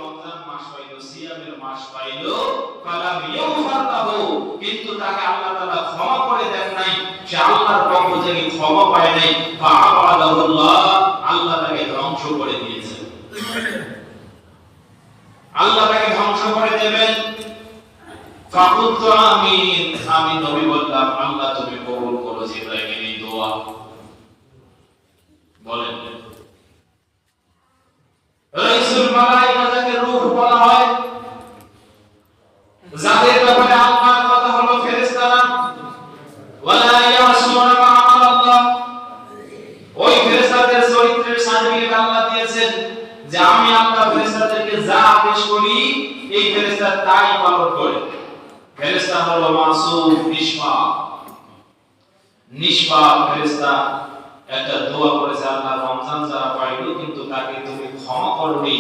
রমজান মাস পাইলো, সিয়ামের মাস পাইলো, ফালাম ইউগফার লাহু, কিন্তু তাকে আল্লাহ তাআলা ক্ষমা করে দেন নাই, সে আল্লাহর পক্ষ থেকে ক্ষমা পায় নাই, ফাআবাদাহুল্লাহ, আল্লাহ তাকে ধ্বংস করে দিয়েছেন। আল্লাহ তাকে ধ্বংস করে দেবেন। ফাকুলতু আমিন, আমি নবী বললাম আল্লাহ তুমি কবুল করো জিবরাইলের এই দোয়া। বলেন রাইসুল মালায়েকা যাকে রূহ বলা হয়, যাদের ব্যাপারে আল্লাহর কথা হলো ফেরেশতারা, ওয়ালা ইয়াসুনা মা আমারাল্লাহ, ওই ফেরেশতাদের চরিত্রের সার্টিফিকেট আল্লাহ দিয়েছেন যে আমি আল্লাহ ফেরেশতাদেরকে যা আদেশ করি এই ফেরেশতা তাই পালন করে। ফেরেশতা হলো মাসুম, নিষ্পাপ ফেরেশতা। একটা দোয়া করেছে, আল্লাহ রমজান যারা পাইল কিন্তু তাকে তুমি ক্ষমা করনি,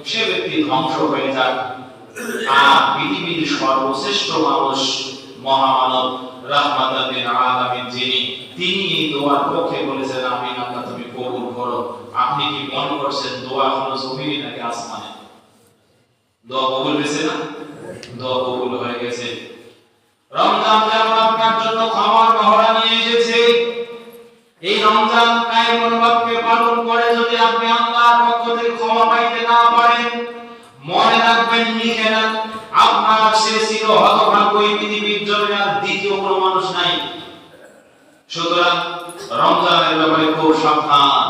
সে ব্যক্তি ধ্বংস হয়ে যাক। আর পৃথিবীর সর্বশ্রেষ্ঠ মানুষ, মহামানব, রাহমাতাল লিল আলামিন যিনি, তিনি এই দোয়ার পক্ষে বলেছেন আমিন, আল্লাহ তুমি কবুল করো। আপনি কি মনে করছেন দোয়া হলো জমিনে নাকি আসমানে? দোয়া কবুল হয়েছে না? দোয়া কবুল হয়ে গেছে। রমজান যেমন আপনার জন্য ক্ষমার মহড়া নিয়ে এসেছে, এই রমজান কায়েমুল ওয়াক্তকে পালন করে যদি আপনি আল্লাহর পক্ষ থেকে ক্ষমা পাইতে না পারেন, মনে রাখবেন, লিখে নেন, আপনার সে ছিল হতভাগ্য, এই পৃথিবীর জন্য আর দ্বিতীয় কোনো মানুষ নাই। সুতরাং রমজানের ব্যাপারে খুব সাবধান।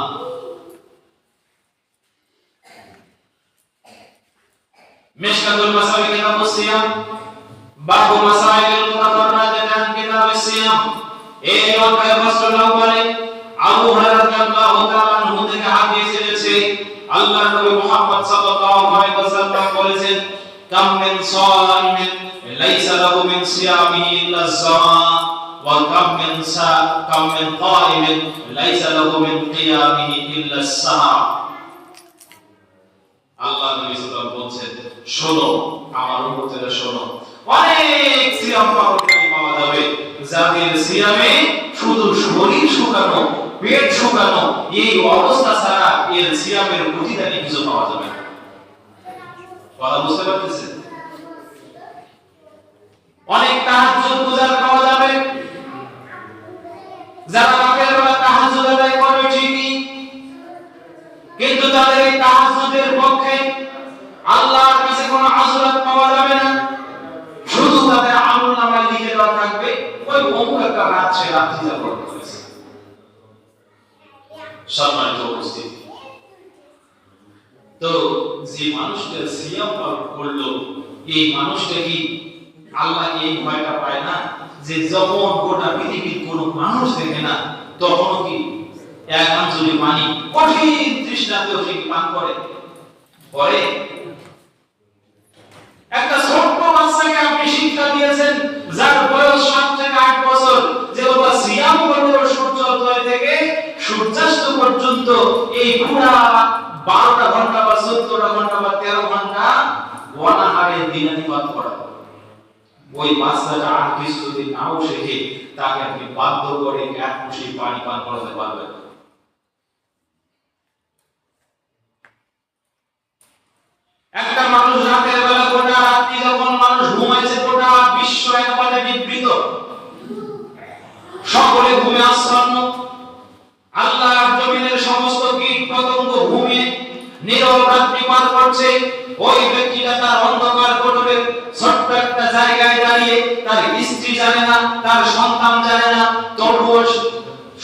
মিশকাতুল মাসাবিহ কিতাবুস সিয়াম, বাবু মাসাইলুল মুতাফাররাজাত আন কিতাবুস সিয়াম, এই অধ্যায়ের ফসল নম্বরে আবু হুরায়রা রাদিয়াল্লাহু তাআলা আনহু থেকে হাদিস এসেছে, আল্লাহর নবী মুহাম্মদ সাল্লাল্লাহু আলাইহি ওয়াসাল্লাম বলেছেন, কাম মিন সাইমিন লাইসা লাহু মিন সিয়ামিহি ইল্লা আস-সামা, ওয়া কাম মিন কাইমিন লাইসা লাহু মিন কিয়ামিহি ইল্লা আস-সাহা। আল্লাহ নবী সাল্লাল্লাহু আলাইহি ওয়াসাল্লাম বলেন, শোনো আমার উম্মতেরা শোনো, অনেক সিয়াম পালনকারী পাওয়া যাবে যাদের সিয়ামে শুধু শরীর শুকানো, পেট শুকানো, এই অবস্থা ছাড়া এর সিয়ামের প্রতিদানে কিছু পাওয়া যাবে না। কথা বুঝতে পারতেছেন? অনেক তাহাজ্জুদ গুজার পাওয়া যাবে, যারা রাতের বেলা তাহাজ্জুদ আদায় করবে ঠিকই, কিন্তু তাদের এই তাহাজ্জুদের পক্ষে আল্লাহর কাছে কোনো আজরাত পাওয়া যাবে না। শুধু তাদের আমলনামায় লিখে দেওয়া থাকবে ওই অমুক একটা রাত সে রাত্রি জাগরণ করেছে। সম্মানিত উপস্থিতি, তো যে মানুষটা সিয়াম পালন করলো, এই মানুষটা কি আল্লাহ এই ভয়টা পায় না যে যখন গোটা পৃথিবীর কোনো মানুষ দেখে না তখনও কি এক আঞ্জলি পানি কঠিন তৃষ্ণাতেও সে পান করে? পরে একটা ছোট্ট বাচ্চাকে আপনি শিক্ষা দিয়েছেন যার বয়স 7 থেকে 8 বছর, যে বাবা সিয়াম করবে সূর্যোদয় থেকে সূর্যাস্ত পর্যন্ত, এই পুরা 12টা ঘন্টা বা 14টা ঘন্টা বা 13 ঘন্টা অনাহারে দিনাতিপাত করা। ওই বাচ্চাটা আর কিছু যদি নাও শেখে তাকে আপনি বাধ্য করে এক মুঠি পানি পান করাতে পারবেন। একটা মানুষ রাতের বেলা গোটা রাত্রি যখন মানুষ ঘুমাইছে, গোটা বিশ্ব একবারে বিবৃত, সকলে ঘুমে আচ্ছন্ন, আল্লাহর জমিনের সমস্ত কীট পতঙ্গ ঘুমিয়ে নীরব রাত্রি পার করছে। ওই ব্যক্তিটা তার অন্ধকার কোটরের ছোট্ট একটা জায়গায় দাঁড়িয়ে, তার স্ত্রী জানে না, তার সন্তান জানে না, তবুও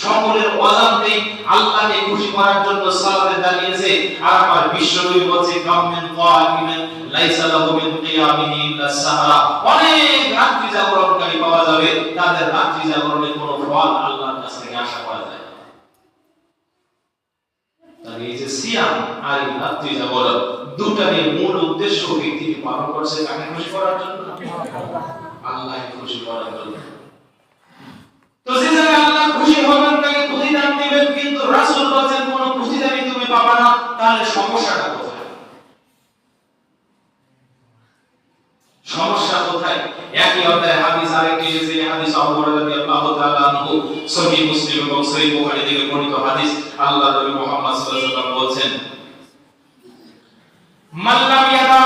সকলের অজান্তেই আল্লাহকে খুশি করার জন্য সালাতে দাঁড়িয়েছে। আর আমার বিশ্বনবী বলছে, কামিন কাইমিন লাইসা লাহু মিন কিয়ামিহি ইল্লা সাহরা, অনেক রাত্রি জাগরণকারী পাওয়া যাবে, তাদের রাত্রি জাগরণের কোনো ফল আল্লাহর কাছ থেকে আশা করা যায় না। তাই এই যে সিয়াম আর এই রাত্রি জাগরণ দুটারই মূল উদ্দেশ্য কি? তিনি পালন করছে কাকে খুশি করার জন্য? আল্লাহকে খুশি করার জন্য। তো যে জায়গায় আল্লাহ খুশি হবেন তাকে প্রতিদান দিবেন, কিন্তু রাসূল বলেন কোনো প্রতিদানই তুমি পাবে না, তাহলে সমস্যাটা কোথায়? সমস্যা কোথায়? একই অধ্যায়ে হাদিস আরেকটি এসেছে, হাদিস আবু হুরায়রা রাদিয়াল্লাহু তাআলা আনহু, সহিহ মুসলিম এবং সহিহ বুখারী থেকে বর্ণিত হাদিস। আল্লাহর নবী মুহাম্মদ সাল্লাল্লাহু আলাইহি ওয়াসাল্লাম বলেন, মান লাম ইয়াদা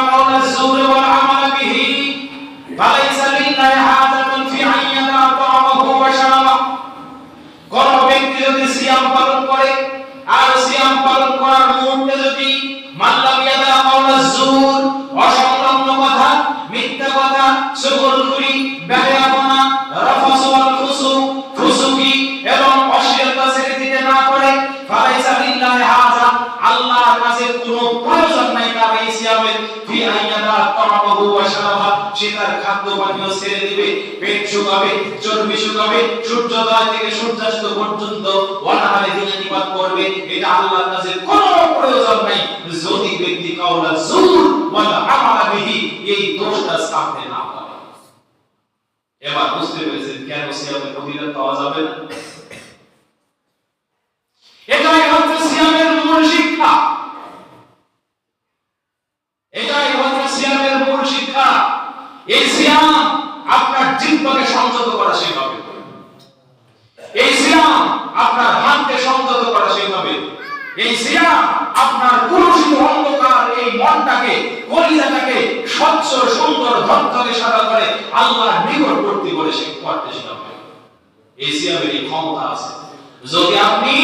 মাল্লাম ইয়াদা কাওলাজ জুর, অসংলগ্ন কথা, মিথ্যা কথা, চুগলখড়ি, বেয়াপনা, রাফাস ওয়াল ফুসুক, ফুসুকি এবং অশ্লীলতা ছেড়ে দিতে না পারে, ফালাইসা লিল্লাহি হাজা, আল্লাহর কাছে কোনো প্রয়োজন নাই তার এই সিয়ামের, ফি আইয়াদা তামাহু ওয়া শারাবা, সে তার খাদ্য পানীয় ছেড়ে দিবে, পেট শুকাবে, চর্বি শুকাবে, সূর্যোদয় থেকে সূর্যাস্ত পর্যন্ত অনাহারে দিনে নিবাদ করবে, এটা আল্লাহর কাছে কোনো প্রয়োজন নাই, যদি ব্যক্তি কাওলা জুর ওয়াল আমালা বিহি এই দোষটা ছাড়তে না পারে। এবার বুঝতে পেরেছেন কেন সিয়ামের ফজিলত পাওয়া যাবে না? এটাই হচ্ছে সিয়ামের মূল শিক্ষা, এটাই হচ্ছে সিয়ামের মূল শিক্ষা। এই সিয়াম আপনার জিহ্বাকে সংযত করা শেখাবে, এই সিয়াম আপনার হাতকে সংযত করা শেখাবে, এই সিয়াম আপনার কুলুষিত অন্ধকার এই মনটাকে, কলিজাটাকে স্বচ্ছ সুন্দর ধবধবে সাদা করে আল্লাহর নিকটবর্তী করে করতে শেখাবে। এই সিয়ামের এই ক্ষমতা আছে। যদি আপনি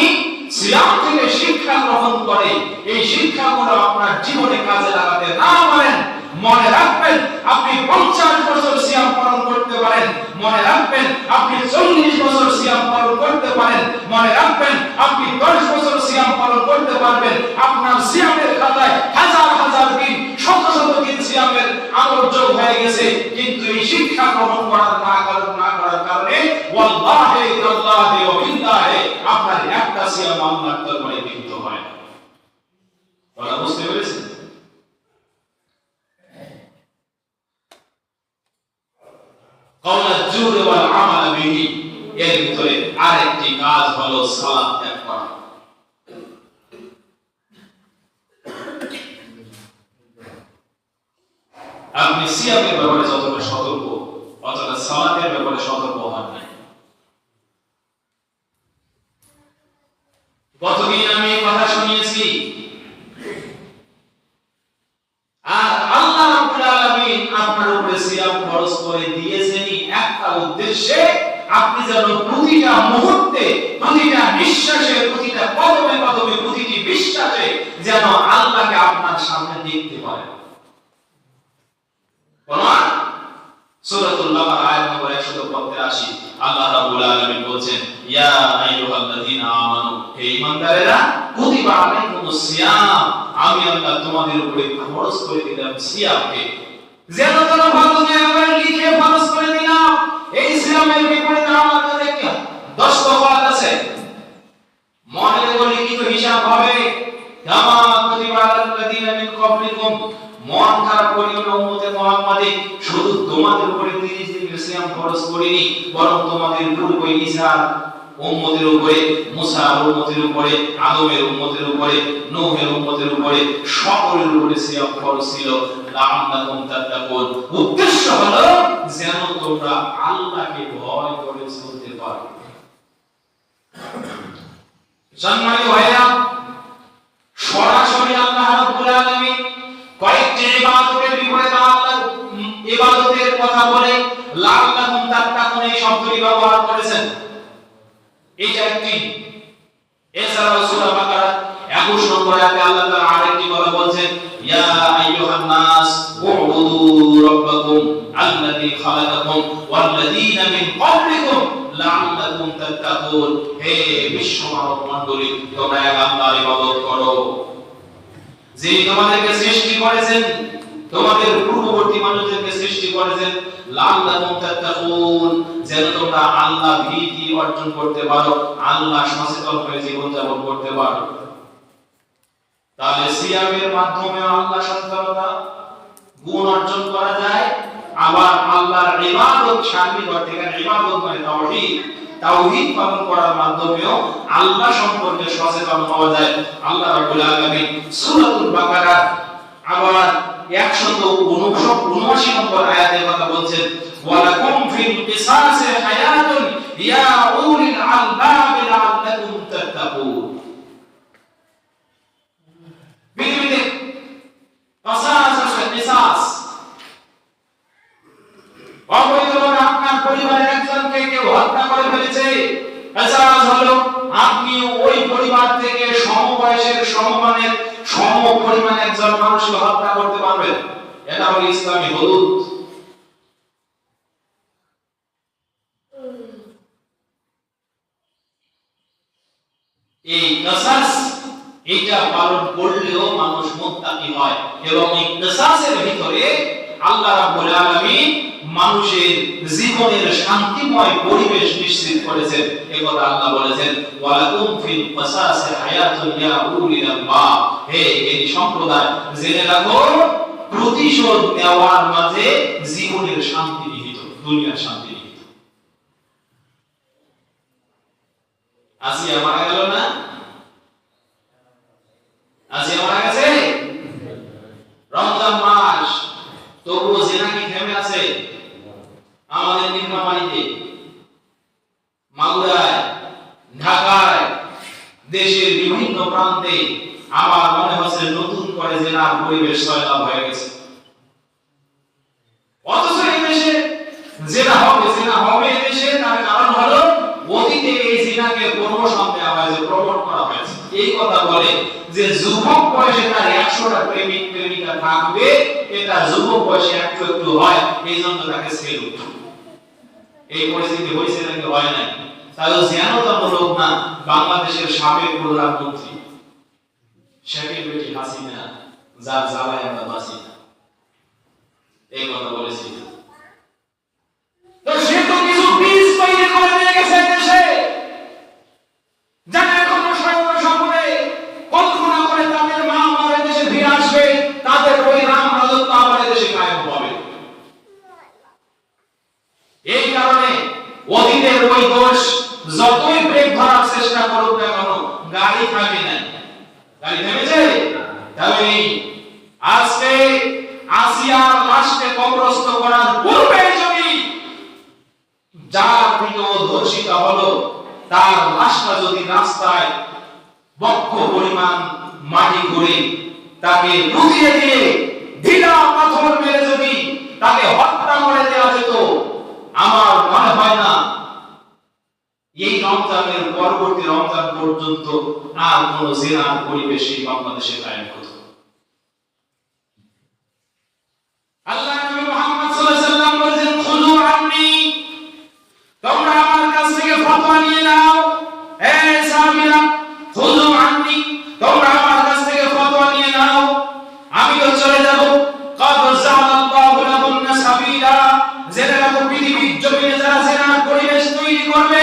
সিয়াম থেকে শিক্ষা গ্রহণ করে এই শিক্ষাগুলো আপনার জীবনে কাজে লাগাতে না পারেন, মনে রাখবেন আপনি 50 বছর সিয়াম পালন করতে পারেন, মনে রাখবেন আপনি 40 বছর সিয়াম পালন করতে পারেন, মনে রাখবেন আপনি 10 বছর সিয়াম পালন করতে পারবেন, আপনার সিয়ামের খাতায় হাজার হাজার দিন, শত শত দিন সিয়ামের আমল যোগ হয়ে গেছে, কিন্তু এই শিক্ষা গ্রহণ করার না করার কারণে ওয়াল্লাহি তাআলাহি ওয়া বিল্লাহি আপনার একটা সিয়াম আল্লাহর দরবারে গৃহীত হয় না। কথা বুঝতে পেরেছেন? কাওলাজ জুর ওয়াল আমাল বিহি, এর ভিতরে আরেকটি কাজ হলো সালাত ত্যাগ করা। আপনি সিয়ামের ব্যাপারে যতটা সতর্ক, অতটা সালাতের ব্যাপারে সতর্ক হন না। কতদিন আমি এই কথা শুনিয়েছি, আর আল্লাহ রাব্বুল আলামিন আপনার উপরে সিয়াম ফরজ করে দিয়েছেনই একটা উদ্দেশ্যে, আপনি যেন প্রতিটা মুহূর্তে, প্রতিটা নিঃশ্বাসে, প্রতিটা কদমে কদমে, প্রতিটি বিশ্বাসে যেন আল্লাহকে আপনার সামনে দেখতে পারেন। কোরআন সূরাতুল বাকারা আয়াত নম্বর 185 আল্লাহ রাব্বুল আলামিন বলেন, ইয়া আইয়ুহাল্লাযীনা আমানু, হে ঈমানদারেরা, কুতিবা আলাইকুমুস সিয়াম, আমি আল্লাহ তোমাদের উপরে ফরজ করে দিলাম সিয়ামকে, যেন তোমরা ভালো করে লিখে ফরজ করে দিলাম। এই সিয়ামের বিপরীতে আমাদের একটা দস্তখত আছে, মনে করে লিখিত হিসাব হবে, কামা কুতিবা আলাল্লাযীনা মিন ক্বাবলিকুম, মন খারাপ করিও না উম্মতে মুহাম্মাদী, শুধু তোমাদের উপরে 30 দিন সিয়াম ফরজ করিনি, বরং তোমাদের পূর্বে ঈসা উম্মতের উপরে, মুসার উম্মতের উপরে, আদমের উম্মতের উপরে, নূহের উম্মতের উপরে, সকলের উপরে সিয়াম ফরজ ছিল, লাআল্লাকুম তাত্তাকুন, উদ্দেশ্য হলো যেন তোমরা আল্লাহকে ভয় করে চলতে পারো। সম্মানিত ভাইরা, সরাসরি আল্লাহ রাব্বুল আলামিন কয়েকটি ইবাদতের বিপরীতে আল্লাহ ইবাদতের কথা বলে লাআল্লাকুম তাত্তাকুন এই শব্দটি ব্যবহার করেছেন। এটা একটি। এছাড়াও সূরা বাকারা 21 নম্বর আয়াতে আল্লাহ তাআলা আরেকটি কথা বলেন, ইয়া আইয়ুহান নাস উবুদু রাব্বাকুম আল্লাযী খালাকাকুম ওয়াল্লাযীনা মিন ক্বাবলিকুম লাআল্লাকুম তাত্তাকুন, হে বিশ্ব মানব মণ্ডলী, তোমরা এক আল্লাহর ইবাদত করো, যিনি তোমাদেরকে সৃষ্টি করেছেন, তোমাদের পূর্ববর্তী মানুষদেরকে সৃষ্টি করেছেন, লাআল্লাকুম তাত্তাকুন, যেন তোমরা আল্লাহ ভীতি অর্জন করতে পারো, আল্লাহ সচেতন হয়ে জীবন যাপন করতে পারো। তাহলে সিয়ামের মাধ্যমে আল্লাহ সচেতনতা গুণ অর্জন করা যায়, আবার আল্লাহর ইবাদত শামিল করতে গেলে ইবাদত মানে তাওহীদ, তাওহীদ পালন করার মাধ্যমেও আল্লাহ সম্পর্কে সচেতন হওয়া যায়। আল্লাহ রাব্বুল আলামিন সূরাতুল বাকারা আবার 179 নম্বর আয়াতে কথা বলছেন, ওয়ালাকুম ফিল কিসাসি হায়াতুন ইয়া উলিল আলবাব লাআল্লাকুম তাত্তাকুন। পৃথিবীতে কিসাস আছে, কিসাস অবৈধভাবে আপনার পরিবারের একজনকে কেউ হত্যা করে ফেলেছে, কিসাস হলো আপনি ওই পরিবার থেকে সমবয়সের, সমমানের, পরিমাণ একজন মানুষকে হত্যা করতে পারবেন? এটা হলো ইসলামী হুদুদ। এই কিসাস এটা পালন করলেও মানুষ মুত্তাকি হয়, এবং এই কিসাসের ভিতরে আল্লাহ রাব্বুল আলামিন মানুষের জীবনের শান্তিময় পরিবেশ নিশ্চিত করেছেন। একথা আল্লাহ বলেছেন, ওয়ালাকুম ফিল কিসাসি হায়াতুন ইয়া উলিল আলবাব। হে এই সম্প্রদায়, জেনে রাখো প্রতিশোধ নেওয়ার মাঝে জীবনের শান্তি নিহিত, দুনিয়ার শান্তি নিহিত। আসিয়া মারা গেল না? আসিয়া মারা গেছে? রমজান মাস, তবুও জিনা কি থেমে আছে? আমাদের নীলফামারীতে, মাগুরায়, ঢাকায়, দেশের বিভিন্ন প্রান্তে আমার মনে হচ্ছে নতুন করে জিনার পরিবেশ সয়লাভ হয়ে গেছে। অথচ এই দেশে জিনা হবে এই দেশে, তার কারণ হলো অতীতে এই জিনাকে প্রমোশন দেওয়া হয়েছে, প্রমোট করা হয়েছে। এই কথা বলে যে যুবক বয়সে তার 100টা প্রেমিক প্রেমিকা থাকবে, এটা যুবক বয়সে একটু একটু হয়, এই জন্য তাকে ছেড়ে উঠে। এই পরিস্থিতি হয়েছে নাকি হয় নাই? তাহলে জ্ঞানতামূলক না বাংলাদেশের সাবেক প্রধানমন্ত্রী শেখের বেটি হাসিনা, যার জ্বালায় আমরা বাঁচি না, এই কথা বলেছি। তো সে তো কিছু বীজ তৈরি করে নিয়ে গেছে দেশে, যারা এখনো স্বপ্নে কল্পনা করে তাদের মা আমার দেশে ফিরে আসবে, তাদের ওই রাম রাজত্ব আমার দেশে কায়েম হবে। এই কারণে অতীতের ওই দোষ যতই ব্রেক ধরার চেষ্টা করুক না কেন, গাড়ি থামে নাই। গাড়ি থেমেছে? তবে আজকে আসিয়ার লাশকে কবরস্থ করার পূর্বে যদি যার প্রিয় ধর্ষিত হলো তার লাশটা যদি রাস্তায় বক্ষ পরিমাণ মাটি করে তাকে লুকিয়ে দিয়ে ঢিলা পাথর মেরে যদি তাকে হত্যা করে দেওয়া যেত, আমার মনে হয় না এই রমজানের পরবর্তী রমজান পর্যন্ত আর কোন জিনার পরিবেশ বাংলাদেশে কায়েম হতো। আল্লাহ নবী মুহাম্মদ সাল্লাল্লাহু আলাইহি ওয়াসাল্লাম বলেছেন, খুযু আন্নী, তোমরা আমার কাছ থেকে ফতোয়া নিয়ে নাও। হে সাহাবীরা, খুযু আন্নী, তোমরা আমার কাছ থেকে ফতোয়া নিয়ে নাও, আমি তো চলে যাব। কাদ জাআলাল্লাহু লাকুন্না সাবিলা, জেনে রাখো পৃথিবীর জমিনে যারা জিনার পরিবেশ তৈরি করবে,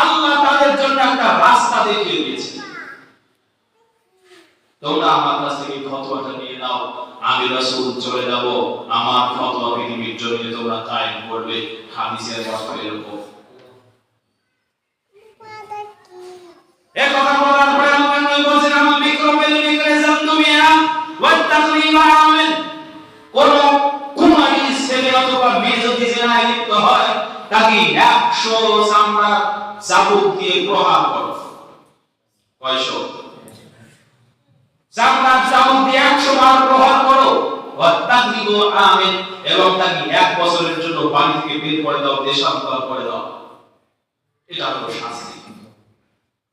আল্লাহ তাদের জন্য একটা রাস্তা দেখিয়ে দিয়েছে। তোমরা আমার কাছ থেকে ফতোয়াটা নিয়ে নাও, আমি রাসূল চলে যাব, আমার ফতোয়া পৃথিবীর জমিনে তোমরা কায়েম করবে। হাদিসের অর্থ এরকম। এই কথা বলার পরে আল্লাহ নবী বলেছেন, আমার বিক্রমের বিক্রে জামদুমিয়া ওয়া তাকলিমা আমিল, কোন কুমারী ছেলে অথবা মেয়ে যদি জিনায় লিপ্ত হয়, তাকে 100 চামড়া চাবুক দিয়ে প্রহার করো। কয়শো? চামড়া চাবুক দিয়ে 100 বার প্রহার করো। ওয়া তাকলিমা আমিল, এবং তাকে 1 বছরের জন্য বাড়ি থেকে বের করে দাও, দেশান্তর করে দাও। এটা হলো শাস্তি।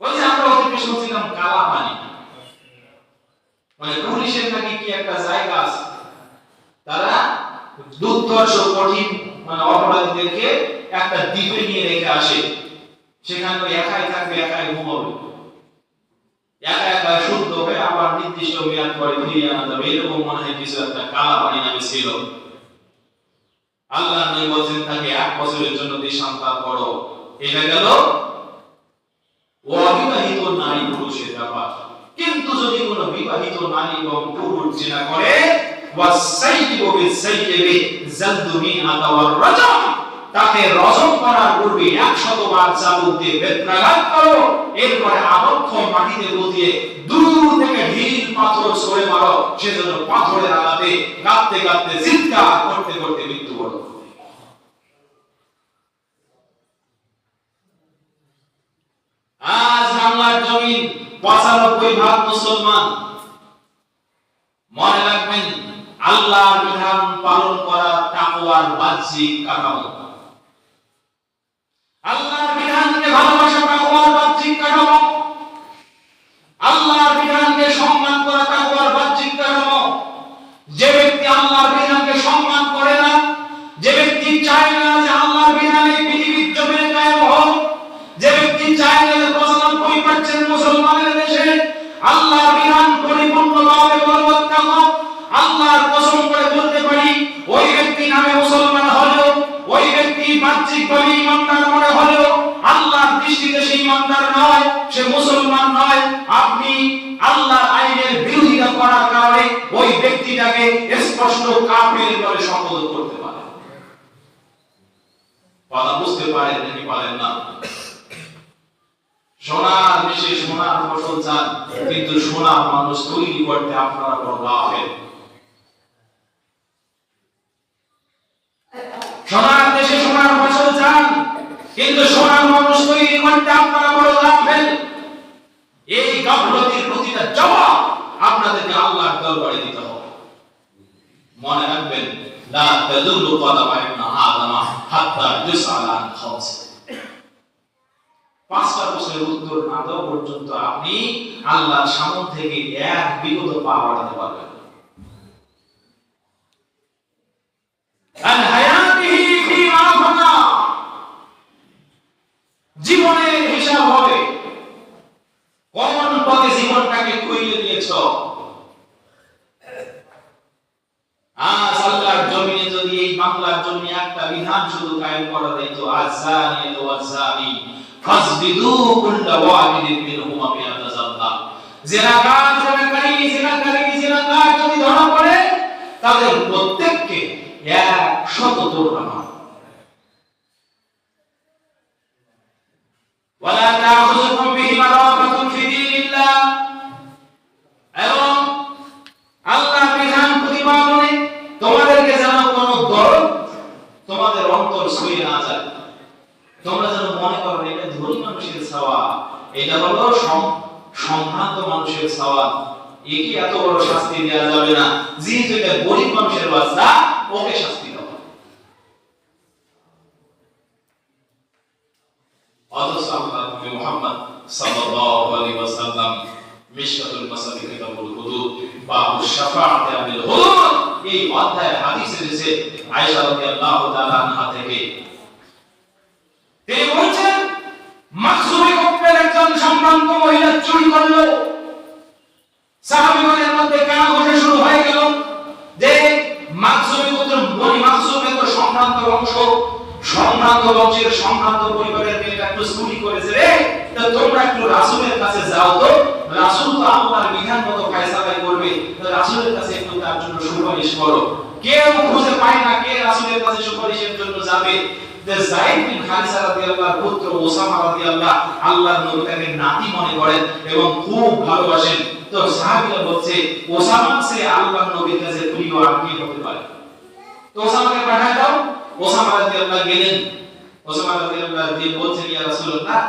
ওই যে আমরা ওদেরকে শুনছিলাম কালা পানি, মানে পুলিশের নাকি কি একটা জায়গা আছে, তারা দুর্ধর্ষ কঠিন মানে অপরাধীদেরকে একটা দ্বীপে নিয়ে রেখে আসে, সেখানে একাই থাকবে, একাই ঘুমাবে, একা একা শুদ্ধ হয়ে আবার নির্দিষ্ট মেয়াদ পরে ফিরিয়ে আনা যাবে, এরকম মনে হয় কিছু একটা কালা পানি নামে ছিল। আল্লাহ নবী বলেছেন তাকে 1 বছরের জন্য দেশান্তর করো। এটা গেল অবিবাহিত নারী পুরুষের ব্যাপার। কিন্তু যদি কোনো বিবাহিত নারী এবং পুরুষ জিনা করে, ওয়াসাইয়িবু বিসাইয়্যিবি জালদুমিআতা ওয়ার রাজম, তাকে রজম করার পূর্বে 100 বার চাবুক দিয়ে বেত্রাঘাত করো, এরপরে আবদ্ধ মাটিতে পুঁতিয়ে দূর থেকে ঢিল পাথর ছুঁড়ে মারো, সেজন্য পাথরের আঘাতে কাঁপতে কাঁপতে চিৎকার করতে করতে মৃত্যুবরণ করবে। আজ বাংলার জমিন 95% মুসলমান। মনে রাখবেন, আল্লাহর বিধান পালন করা তাকওয়ার বাহ্যিক কাঠামো। আল্লাহর বিধানকে ভালোবাসা তাকওয়ার বাহ্যিক কাঠামো। আল্লাহর বিধানকে সম্মান করা তাকওয়ার বাহ্যিক কাঠামো। মুসলমানের দেশে আল্লাহর বিধান পরিপূর্ণভাবে বলবৎ থাকো। আল্লাহর কসম করে বলতে পারি, ওই ব্যক্তি নামে মুসলমান হলেও, ওই ব্যক্তি বাহ্যিকভাবে ঈমানদার মনে হলেও আল্লাহর দৃষ্টিতে সে ঈমানদার নয়, সে মুসলমান নয়। আপনি আল্লাহর আইনের বিরোধিতা করার কারণে ওই ব্যক্তিটাকে স্পষ্ট কাফের বলে সম্বোধন করতে পারেন। কথা বুঝতে পারেন নাকি পারেন না? সোনার দেশে সোনার ফসল চান, কিন্তু সোনার মানুষ তৈরি করতে আপনারা বড় গাফেল। সোনার দেশে সোনার ফসল চান, কিন্তু সোনার মানুষ তৈরি করতে আপনারা বড় গাফেল। এই গাফলতির প্রতিটা জবাব আপনাদেরকে আল্লাহর দরবারে দিতে হবে। মনে রাখবেন, লা তাযুল্লু কদামা ইবনে আদম হাত্তা ইউসআল আন খামস। পাঁচটা প্রশ্নের উত্তর না দেওয়া পর্যন্ত আপনি আল্লাহর সামনে থেকে এক বিগত পা বাড়াতে পারবেন না। আন হায়াতিহি ফিমা ফানা, জীবনের হিসাব হবে কোন পথে জীবনটাকে খুইয়ে দিয়েছো। আজ আল্লাহর জমিনে যদি এই বাংলার জমিনে একটা বিধান শুধু কায়েম করা যেত, আযানিয়াতু ওয়াযানি ফাসবিদু কুল্লা ওয়াহিদিন মিনহুমা বিআতা যাল্লা, জিনাকার জিনাকার যদি ধরা পড়ে তাদের প্রত্যেককে 100 দৌড়ানো। ওয়ালা তাখুযুকুম বিহিমা রাফাতুন ফি দীনিল্লাহ, এবং আল্লাহর বিধান প্রতিপালনে তোমাদেরকে যেন কোনো দরদ তোমাদের অন্তর ছুঁয়ে না যায়। তোমরা যেন মনে করো এটা ধনী মানুষের সওয়াব, এটা হলো সম্ভ্রান্ত মানুষের সওয়াব, একে এত বড় শাস্তি দেওয়া যাবে না। যেহেতু এটা গরিব মানুষের বাচ্চা, ওকে শাস্তি দেওয়া। অথচ আল্লাহ নবী মুহাম্মদ সাল্লাল্লাহু আলাইহি ওয়াসাল্লাম মিশকাতুল মাসাবিহ কিতাবুল হুদুদ বাবু শাফাআতে আবিল হুদুদ এই অধ্যায়ে হাদিস এসেছে আয়েশা রাদিয়াল্লাহু তাআলা আনহা থেকে। তিনি বলছেন, মাখজুমি গোত্রের একজন সম্ভ্রান্ত মহিলা চুরি করলো। সাহাবীগণের মধ্যে কানাঘুষা শুরু হয়ে গেল যে মাখজুমি গোত্র, বনি মাখজুম এত সম্ভ্রান্ত বংশ, সম্ভ্রান্ত বংশের সম্ভ্রান্ত পরিবারের মেয়েটা একটু চুরি করেছে রে, তো তোমরা একটু রাসূলের কাছে যাও, তো রাসূল তো আল্লাহর বিধান মতো ফয়সালা করবে, তো রাসূলের কাছে একটু তার জন্য সুপারিশ করো। কেউ খুঁজে পায় না কে রাসূলের কাছে সুপারিশের জন্য যাবে। যে যায়েদ বিন হারিসা রাদিয়াল্লাহু পুত্র ওসামা রাদিয়াল্লাহু আল্লাহর নবীকে নাতি মনে করেন এবং খুব ভালোবাসেন। তো সাহাবীরা বলছে, ওসামা সে আল্লাহর নবীর কাছে প্রিয় আর কি হতে পারে, তো ওসামাকে পাঠায় দাও। ওসামা রাদিয়াল্লাহু গেলেন। ওসামা রাদিয়াল্লাহু দিয়ে বলছেন, ইয়া রাসূলুল্লাহ,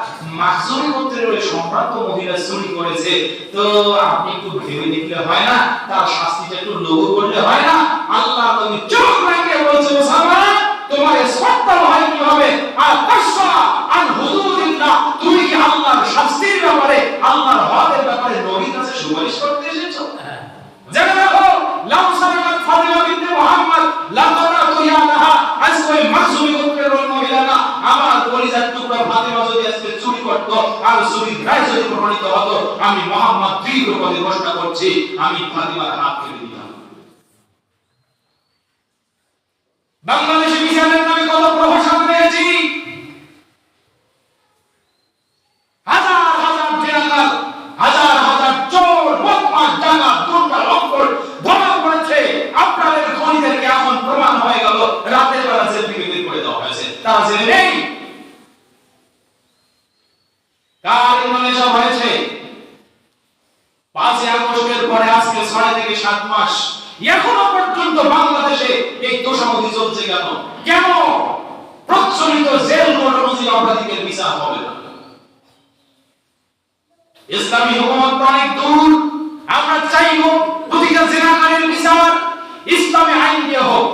মাখজুমি গোত্রের ওই সম্ভ্রান্ত মহিলা চুরি করেছে, তো আপনি একটু ভেবে দেখলে হয় না, তার শাস্তিটা একটু লঘু করলে হয় না? আল্লাহর নবী চোখ লাগিয়ে বলছে, ওসামা তোমার সত্তা হয় কি হবে? আর তাসা আন হুদুদিল্লাহ, তুমি কি আল্লাহর শাস্তির ব্যাপারে, আল্লাহর হদের ব্যাপারে নবীর কাছে সুপারিশ করতে এসেছো? জেনে রাখো, লাউ সালাত ফাতিমা বিনতে মুহাম্মদ লাকারাতু ইয়ালাহা, আজকে ওই মাখজুমি গোত্রের ওই মহিলাটা আমার কলিজার টুকরা ফাতিমা যদি আজকে চুরি করত আর চুরির রায় যদি প্রমাণিত হতো, আমি মুহাম্মদ দীর্ঘ পদে ঘোষণা করছি, আমি ফাতিমার হাত কেটে দিতাম। বাংলাদেশে বিচারের নামে কত প্রহসন পেয়েছি, হাজার হাজার জিনাকার, হাজার হাজার চোর, বদমাশ, ডাকাত, গুন্ডা, লম্পট ধরা পড়েছে। আপনাদের খনিদেরকে এখন প্রমাণ হয়ে গেল, রাতের বেলা জেল থেকে বের করে দেওয়া হয়েছে, তারা জেলে নেই। কার ইমানে সব হয়েছে? 5 আগস্টের পরে আজকে 6 থেকে 7 মাস এখনো পর্যন্ত বাংলাদেশে এই তোষামোদি চলছে কেন? কেন প্রচলিত জেল কোড অনুযায়ী অপরাধীদের বিচার হবে না? ইসলামী হুকুমত অনেক দূর। আমরা চাইবো প্রতিটা জিনাকারীর বিচার ইসলামী আইন দিয়ে হোক।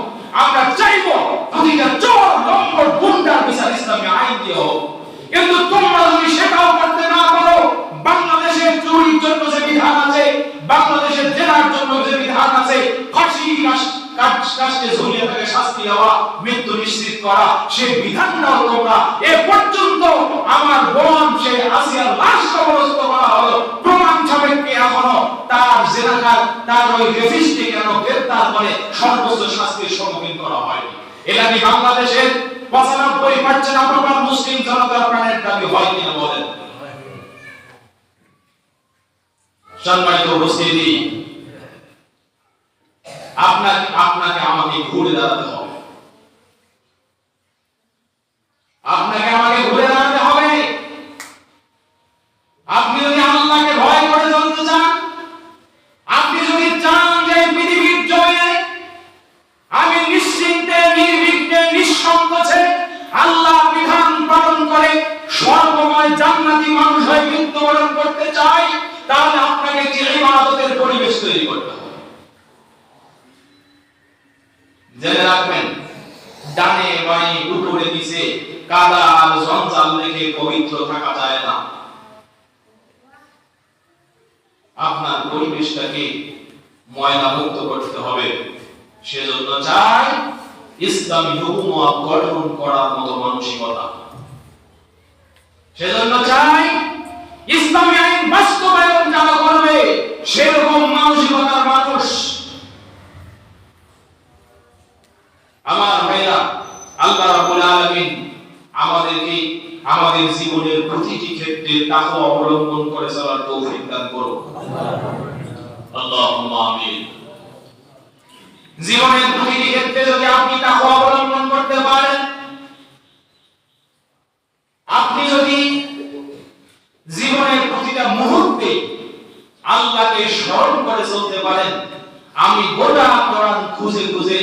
আমরা চাইবো প্রতিটা চোর, লম্পট, গুন্ডার বিচার ইসলামী আইন দিয়ে হোক। কিন্তু তোমরা যদি সেটাও করতে না পারো, বাংলাদেশের চুরির জন্য যে বিধান আছে, বাংলাদেশের জেলার জন্য যে বিধান আছে, ফাঁসি কাষ্টে ঝুলিয়ে তাকে শাস্তি দেওয়া, মৃত্যু নিশ্চিত করা, সেই বিধানটাও তোমরা এ পর্যন্ত আমার বোন সেই আসিয়ার লাশ কবরস্থ করা হলো, প্রমাণ সাপেক্ষে এখনো তার জেনাকার, তার ওই রেজিস্ট্রি কেন গ্রেফতার করে সর্বোচ্চ শাস্তির সম্মুখীন করা হয়নি? এটা কি বাংলাদেশের 95% আপনার মুসলিম জনতার প্রাণের দাবি হয় কিনা বলেন? সম্মানিত উপস্থিতি, আপনাকে আমাকে ঘুরে দাঁড়াতে হবে, আপনাকে আমাকে ঘুরে দাঁড়াতে হবে। আপনি যদি আল্লাহকে ভয় করে চলতে চান, আপনি যদি চান যে পৃথিবীর জয়ে আমি নিশ্চিন্তে, নির্বিঘ্নে, নিঃসংকোচে আল্লাহ বিধান পালন করে সর্বময় জান্নাতি মানুষ হয়ে মৃত্যুবরণ করতে চাই, তাহলে আপনাকে একটি ইবাদতের পরিবেশ তৈরি করতে হবে। জেনে রাখবেন, ডানে বাঁয়ে উপরে নিচে কাদা আর জঞ্জাল রেখে পবিত্র থাকা যায় না। আপনার পরিবেশটাকে ময়লা মুক্ত করতে হবে। সেজন্য চাই ইসলামী হুকুমত গঠন করার মতো মানসিকতা। সেজন্য চাই ইসলামী আইন বাস্তবায়ন যারা করবে সেরকম মানসিকতার মানুষ। আমার ভাইরা, আল্লাহ রাব্বুল আলামিন আমাদেরকে আমাদের জীবনের প্রতিটি ক্ষেত্রে তাকওয়া অবলম্বন করে চলার তৌফিক দান করুন। আল্লাহুম্মা আমিন। জীবনের প্রতিটি ক্ষেত্রে যদি আপনি তাকওয়া অবলম্বন করতে পারেন, আপনি যদি জীবনের প্রতিটা মুহূর্তে আল্লাহকে স্মরণ করে চলতে পারেন, আমি গোটা কোরআন খুঁজে খুঁজে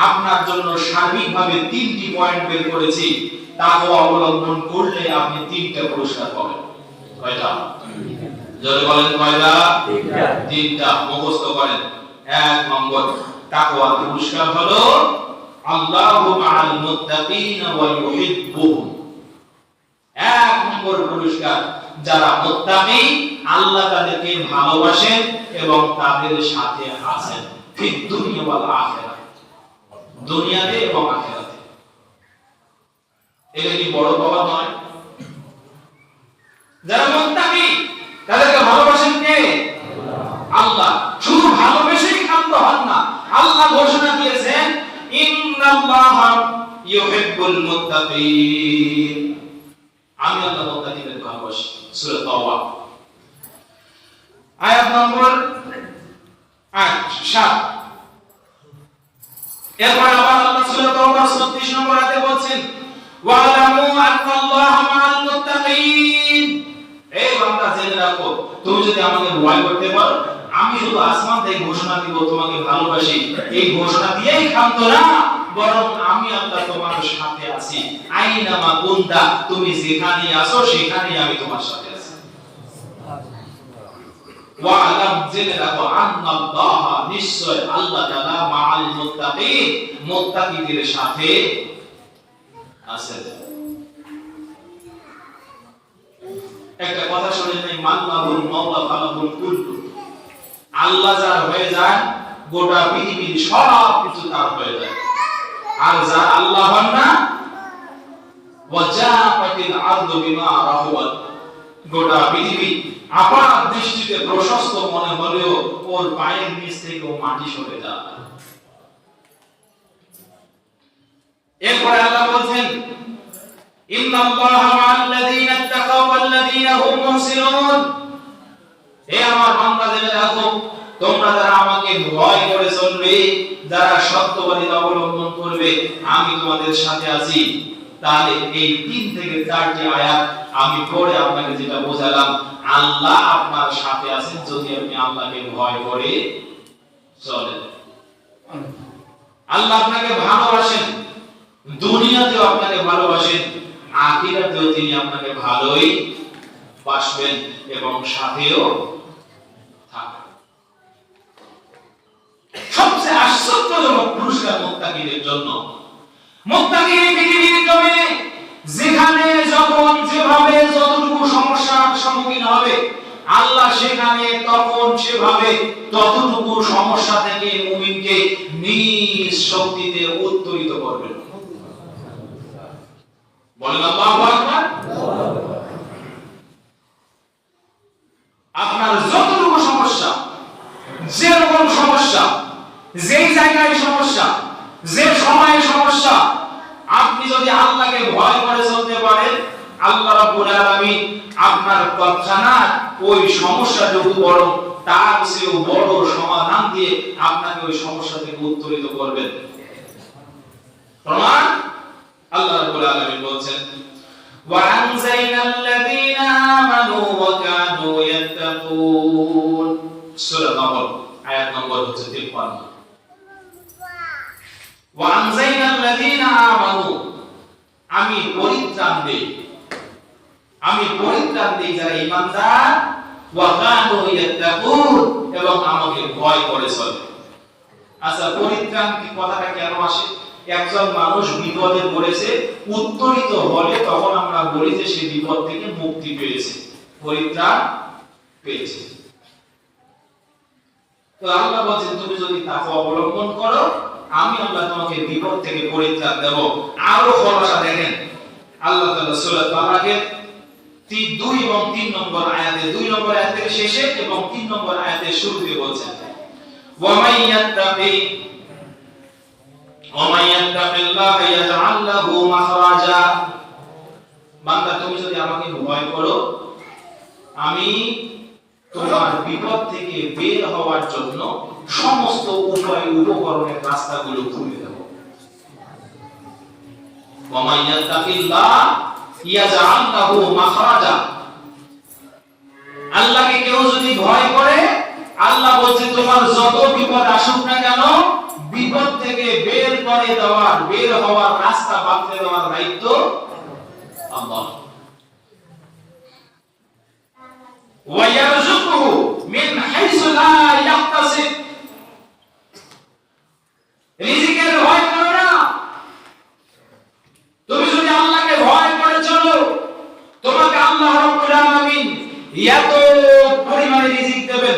আপনার জন্য সার্বিকভাবে 3টি পয়েন্ট বের করেছি। তাকওয়া অবলম্বন করলে আপনি 3টা পুরস্কার পাবেন। কয়টা? জোরে বলেন কয়টা? 3টা। মুখস্থ করেন। 1 নম্বর, তাকওয়ার পুরস্কার হলো আল্লাহু মাআল মুত্তাকিন ওয়া ইউহিব্বুহুম। 1 নম্বর পুরস্কার, যারা মুত্তাকি আল্লাহ তাদেরকে ভালোবাসেন এবং তাদের সাথে আছেন, ফিদ দুনিয়া ওয়াল আখিরাহ, দুনিয়াতে এবং আখিরাতে। এটা কি বড় পাওয়া নয়? যারা মুত্তাকি তাদেরকে ভালোবাসেন কে? আল্লাহ। শুধু ভালোবেসেই ক্ষান্ত হন না, আল্লাহ ঘোষণা দিয়েছেন ইন্নাল্লাহা ইউহিব্বুল মুত্তাকিন। আমি আল্লাহ মুত্তাকিদের ভালোবাসি। সূরা তাওবা আয়াত নম্বর 7। এরপর আবার আল্লাহ সূরা তাওবার 36 নম্বর আয়াতে বলছেন ওয়ালামু আন্নাল্লাহা মাআল মুত্তাকিন। এই বান্দা জেনে রাখো, তুমি যদি আমাকে ভয় করতে পারো, আমি শুধু আসমান থেকে ঘোষণা দিব তোমাকে ভালোবাসি, এই ঘোষণা দিয়েই ক্ষান্ত না, বরং আমি আল্লাহ তোমার সাথে আছি। আইনামা কুনতা, তুমি যেখানে আছো সেখানেই আমি তোমার সাথে আছি। ওয়ালাম, জেনে রাখো, আন্নাল্লাহা, নিশ্চয় আল্লাহ তাআলা মাআল মুত্তাকিন, মুত্তাকিদের সাথে আছেন। একটা কথা শুনে নেই, মাল্লাহুল মাওলা ফালাহুল কুল্লু। আল্লাহ যার হয়ে যায়, গোটা পৃথিবীর সব কিছু তার হয়ে যায়। আর যার আল্লাহ হন না, ওয়াজাফাতিল আরদু বিমা রাহুবাত, গোটা পৃথিবী আপাত দৃষ্টিতে প্রশস্ত মনে হলেও ওর পায়ের নিচ থেকে মাটি সরে যায়। এরপর আল্লাহ বলেন ইন্নাল্লাহা মা'আল্লাযীনা ইত্তাকাও ওয়াল্লাযীনা হুম মুহসিনুন। হে আমার বান্দা, জেনে রাখো, তোমরা যারা আমাকে ভয় করে চলবে, যারা সত্যবাদী অবলম্বন করবে, আমি তোমাদের সাথে আছি। তাহলে এই 3 থেকে 4টি আয়াত আমি পড়ে আপনাকে যেটা বোঝালাম, আল্লাহ আপনার সাথে আছেন যদি আপনি আল্লাহকে ভয় করে চলেন। আল্লাহ আপনাকে ভালোবাসেন, দুনিয়াতেও আপনাকে ভালোবাসেন, আখিরাতেও তিনি আপনাকে ভালোই বাসবেন এবং সাথেও থাকবেন। সবচেয়ে আশ্চর্যজনক পুরস্কার মুত্তাকিদের জন্য। মুত্তাকি পৃথিবীর জমিনে যেখানে যখন যেভাবে যতটুকু সমস্যার সম্মুখীন হবে, আল্লাহ সেখানে তখন সেভাবে ততটুকু সমস্যা থেকে মুমিনকে শক্তিতে উত্তরিত করবেন। বলেন আল্লাহু আকবার। আপনার যতটুকু সমস্যা, যেরকম সমস্যা, যেই জায়গায় সমস্যা, যে সময়ে সমস্যা, আপনি যদি আল্লাহকে ভয় করে চলতে পারেন, আল্লাহ রাব্বুল আলামিন আপনার তৎক্ষণাৎ ওই সমস্যা যত বড় তার চেয়েও বড় সমাধান দিয়ে আপনাকে ওই সমস্যা থেকে উত্তরিত করবেন। প্রমাণ আল্লাহ রাব্বুল আলামিন বলছেন, ওয়ানজাইনাল্লাযীনা আমানু ওয়া কানু ইয়াত্তাকুন, সূরা নম্বর আয়াত নম্বর হচ্ছে 53। ওয়ানজাইনাল্লাযীনা আমানু, আমি পরিত্রাণ দেই, আমি পরিত্রাণ দেই যারা ঈমানদার, ওয়া কানু ইয়াত্তাকুন, এবং আমাকে ভয় করে চলে। আচ্ছা, পরিত্রাণ কি কথাটা কেন আসে? একজন মানুষ বিপদে পড়েছে, উত্তরিত হলে তখন আমরা বলি যে সে বিপদ থেকে মুক্তি পেয়েছে, পরিত্রাণ পেয়েছে। তো আল্লাহ বলেন তুমি যদি তাকওয়া অবলম্বন করো, আমি আল্লাহ তোমাকে বিপদ থেকে পরিত্রাণ দেব। আরো খোলাসা দেখেন আল্লাহ তাআলা সূরা তালাকের 2 এবং 3 নম্বর আয়াতে, 2 নম্বর আয়াতের শেষে এবং 3 নম্বর আয়াতের শুরুতে বলছেন, ওয়া মাইয়াত্তাকিল্লাহা ইয়াজআল লাহু মাখরাজা, বান্দা তুমি যদি আমাকে ভয় করো, আমি তোমার বিপদ থেকে বের হওয়ার জন্য সমস্ত উপায় উপকরণের রাস্তাগুলো খুলে দেব। ওয়া মাইয়াত্তাকিল্লাহা ইয়াজআল লাহু মাখরাজা, আল্লাহকে কেউ যদি ভয় করে, আল্লাহ বলছে তোমার যত বিপদ আসুক না কেন, বিপদ থেকে বের করে দেওয়ার, বের হওয়ার রাস্তা বাতলে দেওয়ার দায়িত্ব আল্লাহ। ওয়া ইয়ারযুকুহু মিন হাইসু লা ইয়াহতাসিব, রিজিকের ভয় করো না। তুমি যদি আল্লাহকে ভয় করে চলো, তোমাকে আল্লাহ রাব্বুল আলামিন এত পরিমাণে রিজিক দেবেন,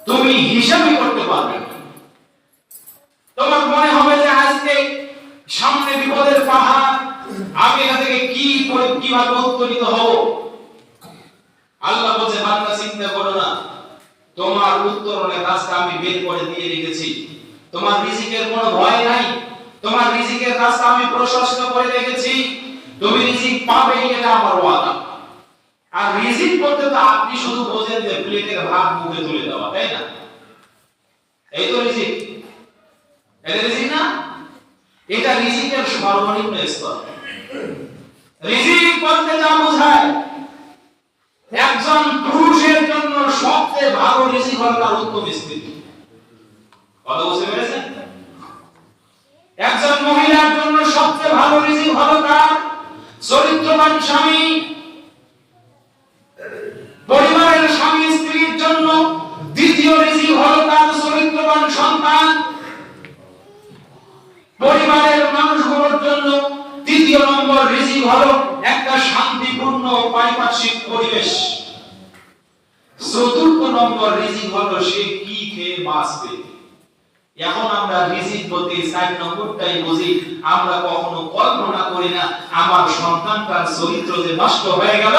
তুমি হিসাবই করতে পারবে না। তোমার মনে হবে যে আজকে সামনে বিপদের পাহাড়, আমি এখান থেকে কিভাবে উত্তরিত হব। আল্লাহ বলছে বান্দা চিন্তা করো না, তোমার উত্তরণের রাস্তা আমি বের করে দিয়ে রেখেছি, তোমার রিজিকের কোনো ভয় নাই, তোমার রিজিকের রাস্তা আমি প্রশস্ত করে রেখেছি, তুমি রিজিক পাবে, এটা আমার ওয়াদা। আর রিজিক বলতে তো আপনি শুধু বোঝেন যে প্লেটের ভাত মুখে তুলে দেওয়া, তাই না? এই তো রিজিক, এটা রিজিক না? এটা রিজিকের সর্বনিম্ন স্তর। রিজিক বলতে যা বোঝায়, একজন পুরুষের জন্য সবচেয়ে ভালো রিজিক হলো তার উত্তম স্ত্রী। কথা বুঝতে পেরেছেন? একজন মহিলার জন্য সবচেয়ে ভালো রিজিক হলো তার চরিত্রবান স্বামী। পরিবারের স্বামী স্ত্রীর জন্য দ্বিতীয় রিজিক হলো তার চরিত্রবান সন্তান। পরিবারের মানুষগুলোর জন্য তৃতীয় নম্বর রিজিক হলো একটা শান্তিপূর্ণ পারিপার্শ্বিক পরিবেশ। চতুর্থ নম্বর রিজিক হলো সে কি খেয়ে বাঁচবে। এখন আমরা রিজিক বলতে 4 নম্বরটাই বুঝি, আমরা কখনো কল্পনা করি না আমার সন্তানটার চরিত্র যে নষ্ট হয়ে গেল,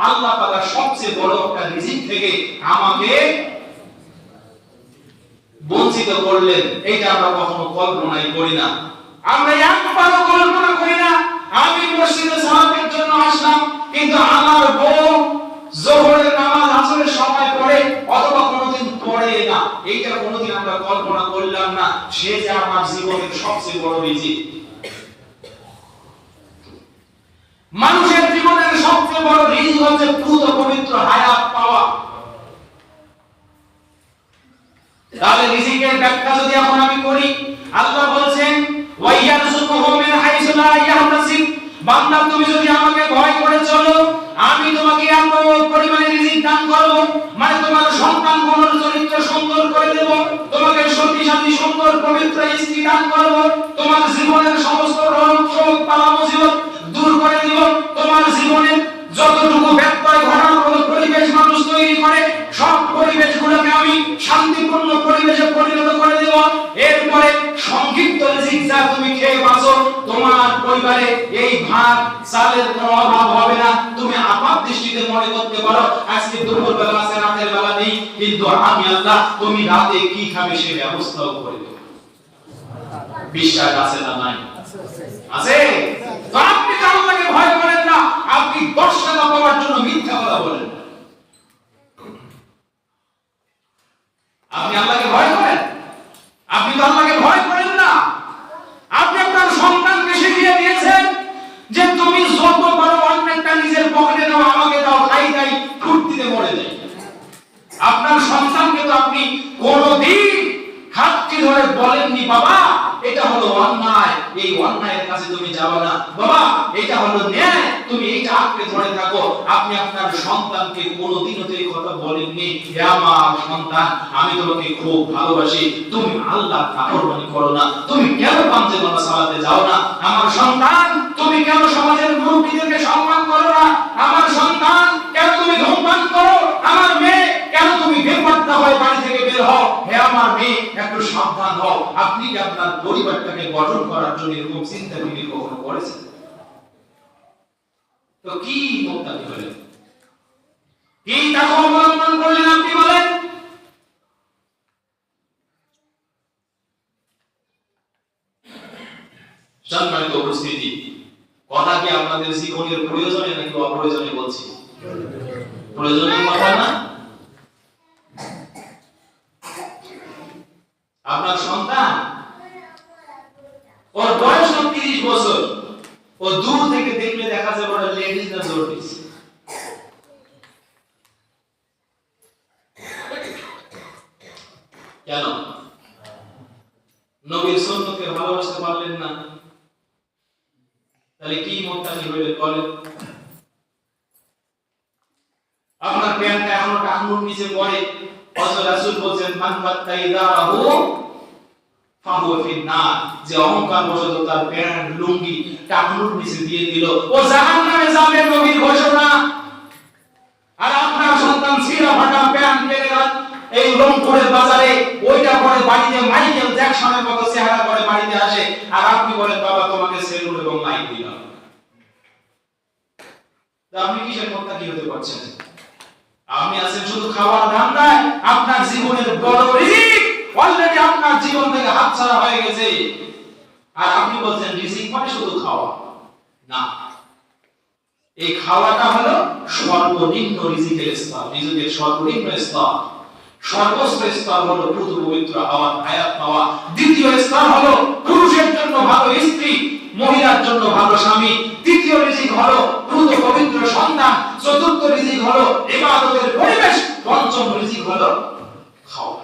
আল্লাহ তাআলা সবচেয়ে বড় একটা রিজিক থেকে আমাকে বঞ্চিত করলেন, এটা আমরা কখনো কল্পনাই করি না। আমরা একবারও কল্পনা করি না আমি মসজিদে সালাতের জন্য আসলাম, কিন্তু আমার বউ যোহরের নামাজ আসরের সময় পড়ে অথবা কোনোদিন পড়ে না, এইটা কোনোদিন আমরা কল্পনা করলাম না। সে যে আমার জীবনের সবচেয়ে বড় রিজিক। মানুষের জীবনের সবচেয়ে বড় রিজিক হচ্ছে পুত পবিত্র হায়াত পাওয়া। তাহলে রিজিকের ব্যাখ্যা যদি এখন আমি করি, আল্লাহ বলেন ওয়া ইয়ারযুকুহু মিন হাইসু লা ইয়াহতাসিব, বান্দা তুমি যদি আমাকে ভয় করে চলো, আমি তোমাকে এত পরিমাণে রিজিক দান করব, মানে তোমার সন্তানগুলোর চরিত্র সুন্দর করে দেব, তোমাকে সতী সাথী সুন্দর পবিত্র স্ত্রী দান করব, তোমার জীবনের সমস্ত রোগ শোক বালা মুসিবত দূর করে দিব, তোমার জীবনে যতটুকু ব্যত্যয় ঘটার মতো পরিবেশ মানুষ তৈরি করে সব পরিবেশগুলোকে আমি শান্তিপূর্ণ পরিবেশে পরিণত করে দেব, এরপরে সংক্ষিপ্ত রিজিক যা তুমি খেয়ে বাঁচো, তোমার পরিবারে এই ভাত চালের কোনো অভাব হবে না। তুমি আপাত দৃষ্টিতে মনে করতে পারো আজকে দুপুর বেলা আছে, রাতের বেলা নেই, কিন্তু আমি আল্লাহ তুমি রাতে কি খাবে সে ব্যবস্থাও করে দেব। বিশ্বাস আছে না নাই? আছে। তো আপনি তো আল্লাহকে ভয় করেন না, আপনি 10 টাকা পাওয়ার জন্য মিথ্যা কথা বলেন। আপনি আল্লাহকে ভয় করেন? আপনি তো আল্লাহকে ভয় করেন না। আপনি আপনার সন্তানকে শিখিয়ে দিয়েছেন যে তুমি যত বড় অন্যটা নিজের পকেটে নাও, আমাকে দাও, খাই খাই ফুর্তিতে মরে যাই। আপনার সন্তানকে তো আপনি কোনদিন হাতটি ধরে বলেননি বাবা এটা হলো অন্যায়, এই অন্যায়ের কাছে তুমি যাবে না, বাবা এটা হলো ন্যায়, তুমি এইটা আঁকড়ে ধরে থাকো। আপনি আপনার সন্তানকে কোনোদিনও তো এই কথা বলেননি, হে আমার সন্তান আমি তোমাকে খুব ভালোবাসি, তুমি আল্লাহর নাফরমানি করো না, তুমি কেন পাঁচে নামাজ সালাতে যাও না, আমার সন্তান তুমি কেন সমাজের মুরব্বিদেরকে সম্মান করো না, আমার সন্তান কেন তুমি ধূমপান করো, আমার মেয়ে কেন তুমি বেপরোয়া হয়ে বাড়ি থেকে বের হও, হে আমার মেয়ে একটু সাবধান হও। আপনি কি আপনার পরিবারটাকে গঠন করার জন্য এরকম চিন্তা ভাবনা কখনো করেছেন? তো কি মুক্তাকি হলেন, কি তাকে অবলম্বন করলেন আপনি বলেন? সম্মানিত উপস্থিতি, কথা কি আপনাদের জীবনের প্রয়োজনে নাকি অপ্রয়োজনে বলছি? প্রয়োজনীয় কথা না? আপনার সন্তান ওর বয়স 30 বছর, ও দূর থেকে দেখলে দেখা যাবে ওরা লেডিস না জোরডিস। কেন? নবীর সুন্নতকে ভালোবাসতে পারলেন না, তাহলে কি মুত্তাকি হইলেন বলেন? আপনার প্যান্টটা এখনো টাকনুর নিচে পড়ে, অথচ রাসূল বলেন মান বাত্তাইদাহু ফাহুয়া ফিন্নার, যে অহংকার বশত তার প্যান্ট লুঙ্গি টাকনুর নিচে দিয়ে দিল ও জাহান্নামে যাবে, নবীর ঘোষণা। আর আপনার সন্তান ছিঁড়া ফাটা প্যান্ট পরে এই রংপুরের বাজারে ওইটা পরে বাড়িতে মাইকেল জ্যাকসনের মতো চেহারা করে বাড়িতে আসে, আর আপনি বলেন বাবা তোমাকে সেলুন এবং লাইট দিলাম। তো আপনি কিসের মুত্তাকি হতে পারছেন? আপনি আছেন শুধু খাওয়ার ধান্দায়, আপনার জীবনের বড় রিজিক অলরেডি আপনার জীবন থেকে হাতছাড়া হয়ে গেছে। আর আপনি বলছেন রিজিক মানে শুধু খাওয়া না, এই খাওয়াটা হলো সর্বনিম্ন রিজিকের স্তর, রিজিকের সর্বনিম্ন স্তর। সর্বোচ্চ স্তর হলো পুত্র পবিত্র হওয়া, হায়াত পাওয়া। দ্বিতীয় স্তর হলো পুরুষের জন্য ভালো স্ত্রী, মহিলার জন্য ভালো স্বামী। তৃতীয় রিজিক হলো পুত্র পবিত্র সন্তান। চতুর্থ রিজিক হলো ইবাদতের পরিবেশ। পঞ্চম রিজিক হলো খাওয়া।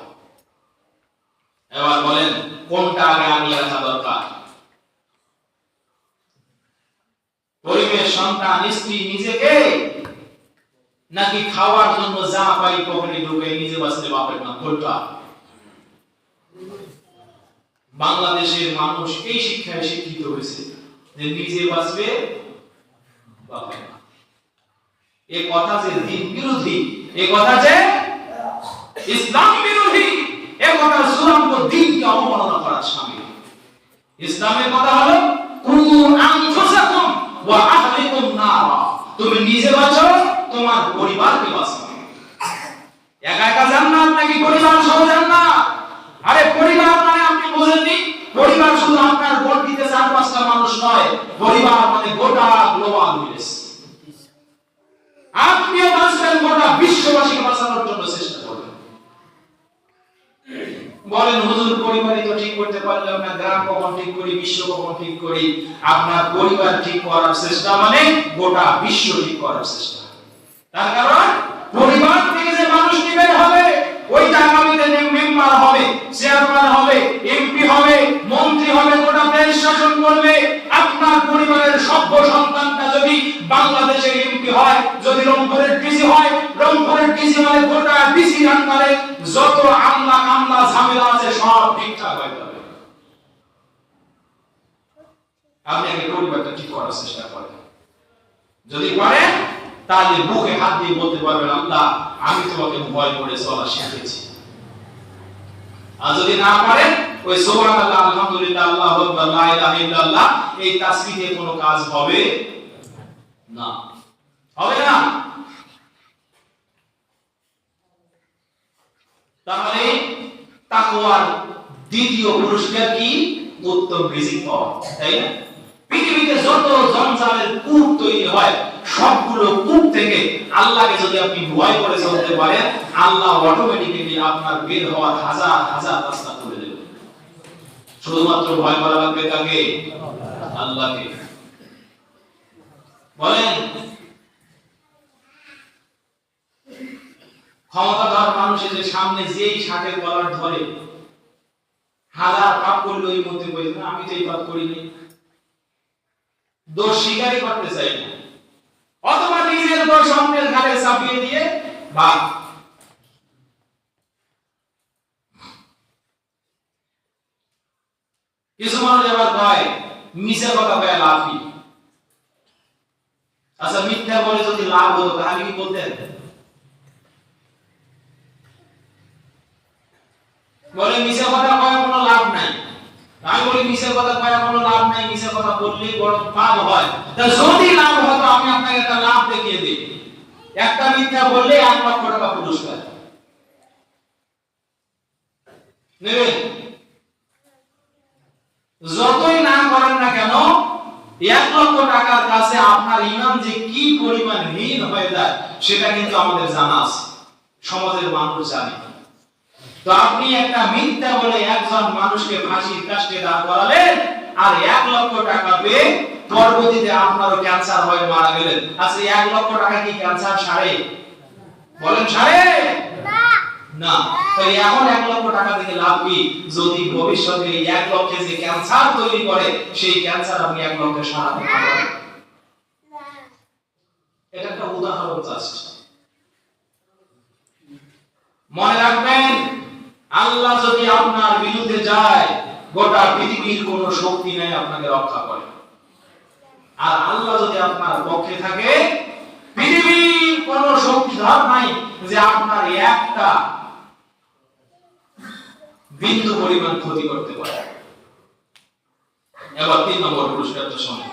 এবার বলেন কোনটা আগে আনিয়ে রাখা দরকার? পরিবেশ, সন্তান, স্ত্রী, নিজেকে, নাকি খাওয়ার জন্য যা পাই পকেটে ঢুকে নিজে বাঁচতে বাপের নাম? কোনটা? বাংলাদেশের মানুষ এই শিক্ষায় শিক্ষিত হয়েছে যে নিজে বাঁচবে বাপের নাম। এই কথা যে দিন বিরোধী, এই কথা যে ইসলাম বিরোধী, এই কথা চূড়ান্ত দিনকে অবমাননা করার শামিল। ইসলামের কথা হলো কুনু আনফুসাকুম ওয়া আহলিকুম নারা, তুমি নিজে বাঁচো, তোমার পরিবারকে বাঁচাও। একা একা জান্নাত নাকি পরিবার সহ জান্নাত? আরে পরিবার মানে আপনি বুঝেননি, পরিবার শুধু আপনার গণ্ডিতে 4-5টা মানুষ নয়, পরিবার মানে গোটা গ্লোবাল ভিলেজ। আপনিও বাঁচবেন, গোটা বিশ্ববাসীকে বাঁচানোর জন্য চেষ্টা করবেন। বলেন হুজুর পরিবারই তো ঠিক করতে পারলাম না, গ্রাম কখন ঠিক করি, বিশ্ব কখন ঠিক করি? আপনার পরিবার ঠিক করার চেষ্টা মানে গোটা বিশ্ব ঠিক করার চেষ্টা। তার কারণ পরিবার থেকে যে মানুষ নিবেন হবে, ওইটা আগামীতে মেম্বার হবে, চেয়ারম্যান হবে, এমপি হবে, মন্ত্রী হবে, গোটা দেশ শাসন করবে। আপনার পরিবারের সভ্য সন্তানটা যদি বাংলাদেশের এমপি হয়, যদি রংপুরের ডিসি হয়, রংপুরের ডিসি মানে গোটা ডিসি আন্ডারে যত আমলা ঝামেলা আছে সব ঠিকঠাক হয়ে যাবে। আপনি আগে পরিবারটা ঠিক করার চেষ্টা করেন। যদি পারেন তাহলে বুকে হাত দিয়ে বলতে পারবেন আল্লাহ আমি তোমাকে ভয় করে চলা শিখেছি। আর যদি না পারেন ওই সুবহানাল্লাহ, আলহামদুলিল্লাহ, আল্লাহু আকবার, লা ইলাহা ইল্লাল্লাহ এই তাসবিহে কোনো কাজ হবে না, হবে না। তাহলে তাকওয়ার দ্বিতীয় পুরস্কার কি? উত্তম রিজিক পাওয়া, তাই না? পৃথিবীতে যত জঞ্জালের কূপ তৈরি হয়, সবগুলো কূপ থেকে আল্লাহকে যদি আপনি ভয় করে চলতে পারেন, আল্লাহ অটোমেটিক্যালি আপনার বের হওয়ার হাজার হাজার রাস্তা করে দেবে। শুধুমাত্র ভয় করা লাগবে কাকে? আল্লাহকে। বলেন, ক্ষমতাধর মানুষের যে সামনে যেই শাকের কলার ধরে, হাজার পাপ করলে ওই মধ্যে বলে না আমি তো এই পাপ করিনি, দোষ স্বীকারই করতে চাই না, অথবা নিজের দোষ অন্যের ঘাড়ে চাপিয়ে দিয়ে ভাগ। কিছু মানুষ আবার কয় মিথ্যা কথা কয়ে লাভ কি? আচ্ছা, মিথ্যা বলে যদি লাভ হতো তাহলে কি বলতেন? বলে মিথ্যা কথা কয়ে কোনো লাভ নাই। আমি বলি মিথ্যা কথা কয়ে কোনো লাভ নাই, মিথ্যা কথা বললে বড় পাপ হয়। তা যদি লাভ হতো আমি আপনাকে একটা লাভ দেখিয়ে দিই, একটা মিথ্যা বললে 1 লক্ষ টাকা পুরস্কার নেবেন। যতই না করেন না কেন, 1 লক্ষ টাকার কাছে আপনার ইমান যে কি পরিমাণ হীন হয়ে যায় সেটা কিন্তু আমাদের জানা আছে, সমাজের মানুষ জানে। তো আপনি একটা মিথ্যা বলে একজন মানুষকে ফাঁসির কাস্টে দাঁড় করালেন, আর 1 লক্ষ টাকা পেয়ে পরবর্তীতে আপনারও ক্যান্সার হয়ে মারা গেলেন। আচ্ছা, 1 লক্ষ টাকা কি ক্যান্সার সারে? বলেন সারে? না। তো এখন 1 লক্ষ টাকা থেকে লাভ কি যদি ভবিষ্যতে এই 1 লক্ষে যে ক্যান্সার তৈরি করে সেই ক্যান্সার আপনি 1 লক্ষে সারাতে পারবেন? এটা একটা উদাহরণ জাস্ট। মনে রাখবেন, আল্লাহ যদি আপনার বিরুদ্ধে যায়, গোটা পৃথিবীর কোন শক্তি নাই আপনাকে রক্ষা করে। আর আল্লাহ যদি আপনার পক্ষে থাকে, পৃথিবীর কোন শক্তিধর নাই যে আপনার একটা বিন্দু পরিমাণ ক্ষতি করতে পারে। এবার 3 নম্বর পুরস্কারটা শুনুন।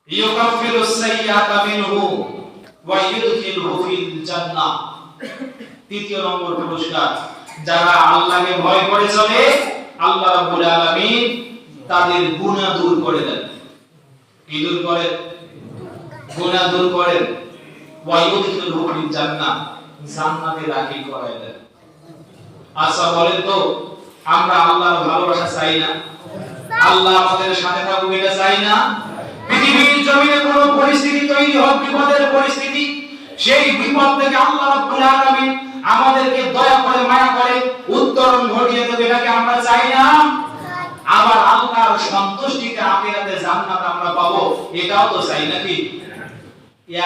ইউকাফিরুস সাইয়্যাতা মিনহু ওয়া ইউদখিলুহু ফিল জান্নাহ। 3 নম্বর পুরস্কার, যারা আল্লাহকে ভয় করে চলে, আল্লাহ রাব্বুল আলামিন তাদের গুনাহ দূর করে দেন। কি দূর করেন? গুনাহ দূর করেন। ওয়া ইউদখিলুহু ফিল জান্নাহ, জান্নাতে দাখিল করায় দেন। আচ্ছা বলেন তো, আমরা আল্লাহর ভালোবাসা চাই না? আল্লাহ আমাদের সাথে থাকুক এটা চাই না? পৃথিবীর জমিনে কোন পরিস্থিতি তৈরি হোক, বিপদের পরিস্থিতি, সেই বিপদ থেকে আল্লাহ রাব্বুল আলামিন আমাদেরকে দয়া করে মায়া করে উত্তরণ ঘটিয়ে দেবে, এটাকে আমরা চাই না? আবার আল্লাহর সন্তুষ্টিতে আখিরাতে জান্নাত আমরা পাবো, এটাও তো চাই নাকি?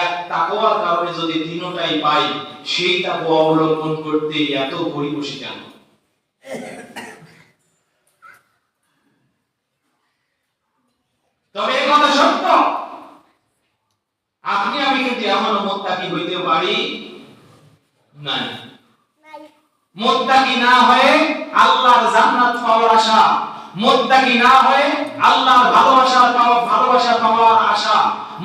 এক তাকওয়ার কারণে যদি তিনটাই পাই, সেই তাকওয়া অবলম্বন করতে এত পরিবশী কেন? তবে এই কথা সত্য, আপনি আমি কিন্তু এখনো মুত্তাকি হইতে পারি নাই। মুত্তাকি না হয়ে আল্লাহর জান্নাত পাওয়ার আশা, মুত্তাকি না হয়ে আল্লাহর ভালোবাসা পাওয়ার আশা,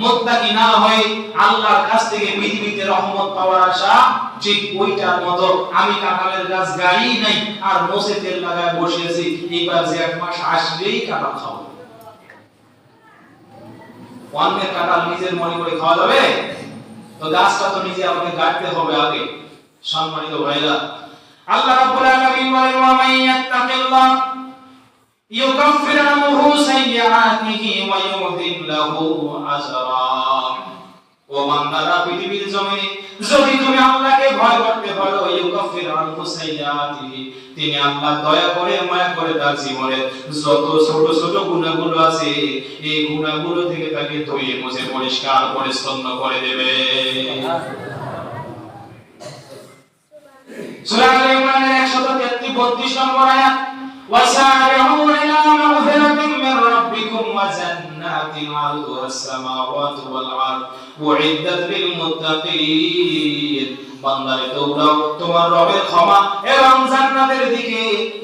মুত্তাকি না হয়ে আল্লাহর কাছ থেকে পৃথিবীতে রহমত পাওয়ার আশা, ঠিক ওইটার মতো আমি কাঁঠালের গাছ গাড়ি নাই আর মোছে তেল লাগায় বসেছি, এইবার যে 1 মাস আসবেই কাঁঠাল খাবো। অন্যের কাঁঠাল নিজের মনে করে খাওয়া যাবে? তো গাছটা তো নিজে আমাকে গাড়তে হবে আগে। সম্মানিত ভাইরা, আল্লাহ রাব্বুল আলামিন বলেন, ওয়া মান ইয়াত্তাকিল্লাহ ইউকাফির আনহু সাইয়্যাতিহি ওয়া ইউযিম লাহু আজরা। ও বান্দারা, পৃথিবীর জমিনে যদি তুমি আল্লাহকে ভয় করতে পারো, ইউকাফির আনহু সাইয়্যাতিহি, তিনি আল্লাহ দয়া করে মায়া করে তার জীবনের যত ছোট ছোট গুনাহগুলো আছে, এই গুনাহগুলো থেকে তাকে ধুয়ে মুছে পরিষ্কার পরিচ্ছন্ন করে দেবে। সূরা আলে ইমরানের 133 নম্বর আয়াত, ওয়াসারি'উ ইলা মাগফিরাতিন মির রাব্বিকুম ওয়া জান্নাতিন 'আরদুহাস সামাওয়াতু ওয়াল আরদ উ'ইদ্দাত লিল মুত্তাকিন। বান্দারে, তোমরা তোমার রবের ক্ষমা এবং জান্নাতের দিকে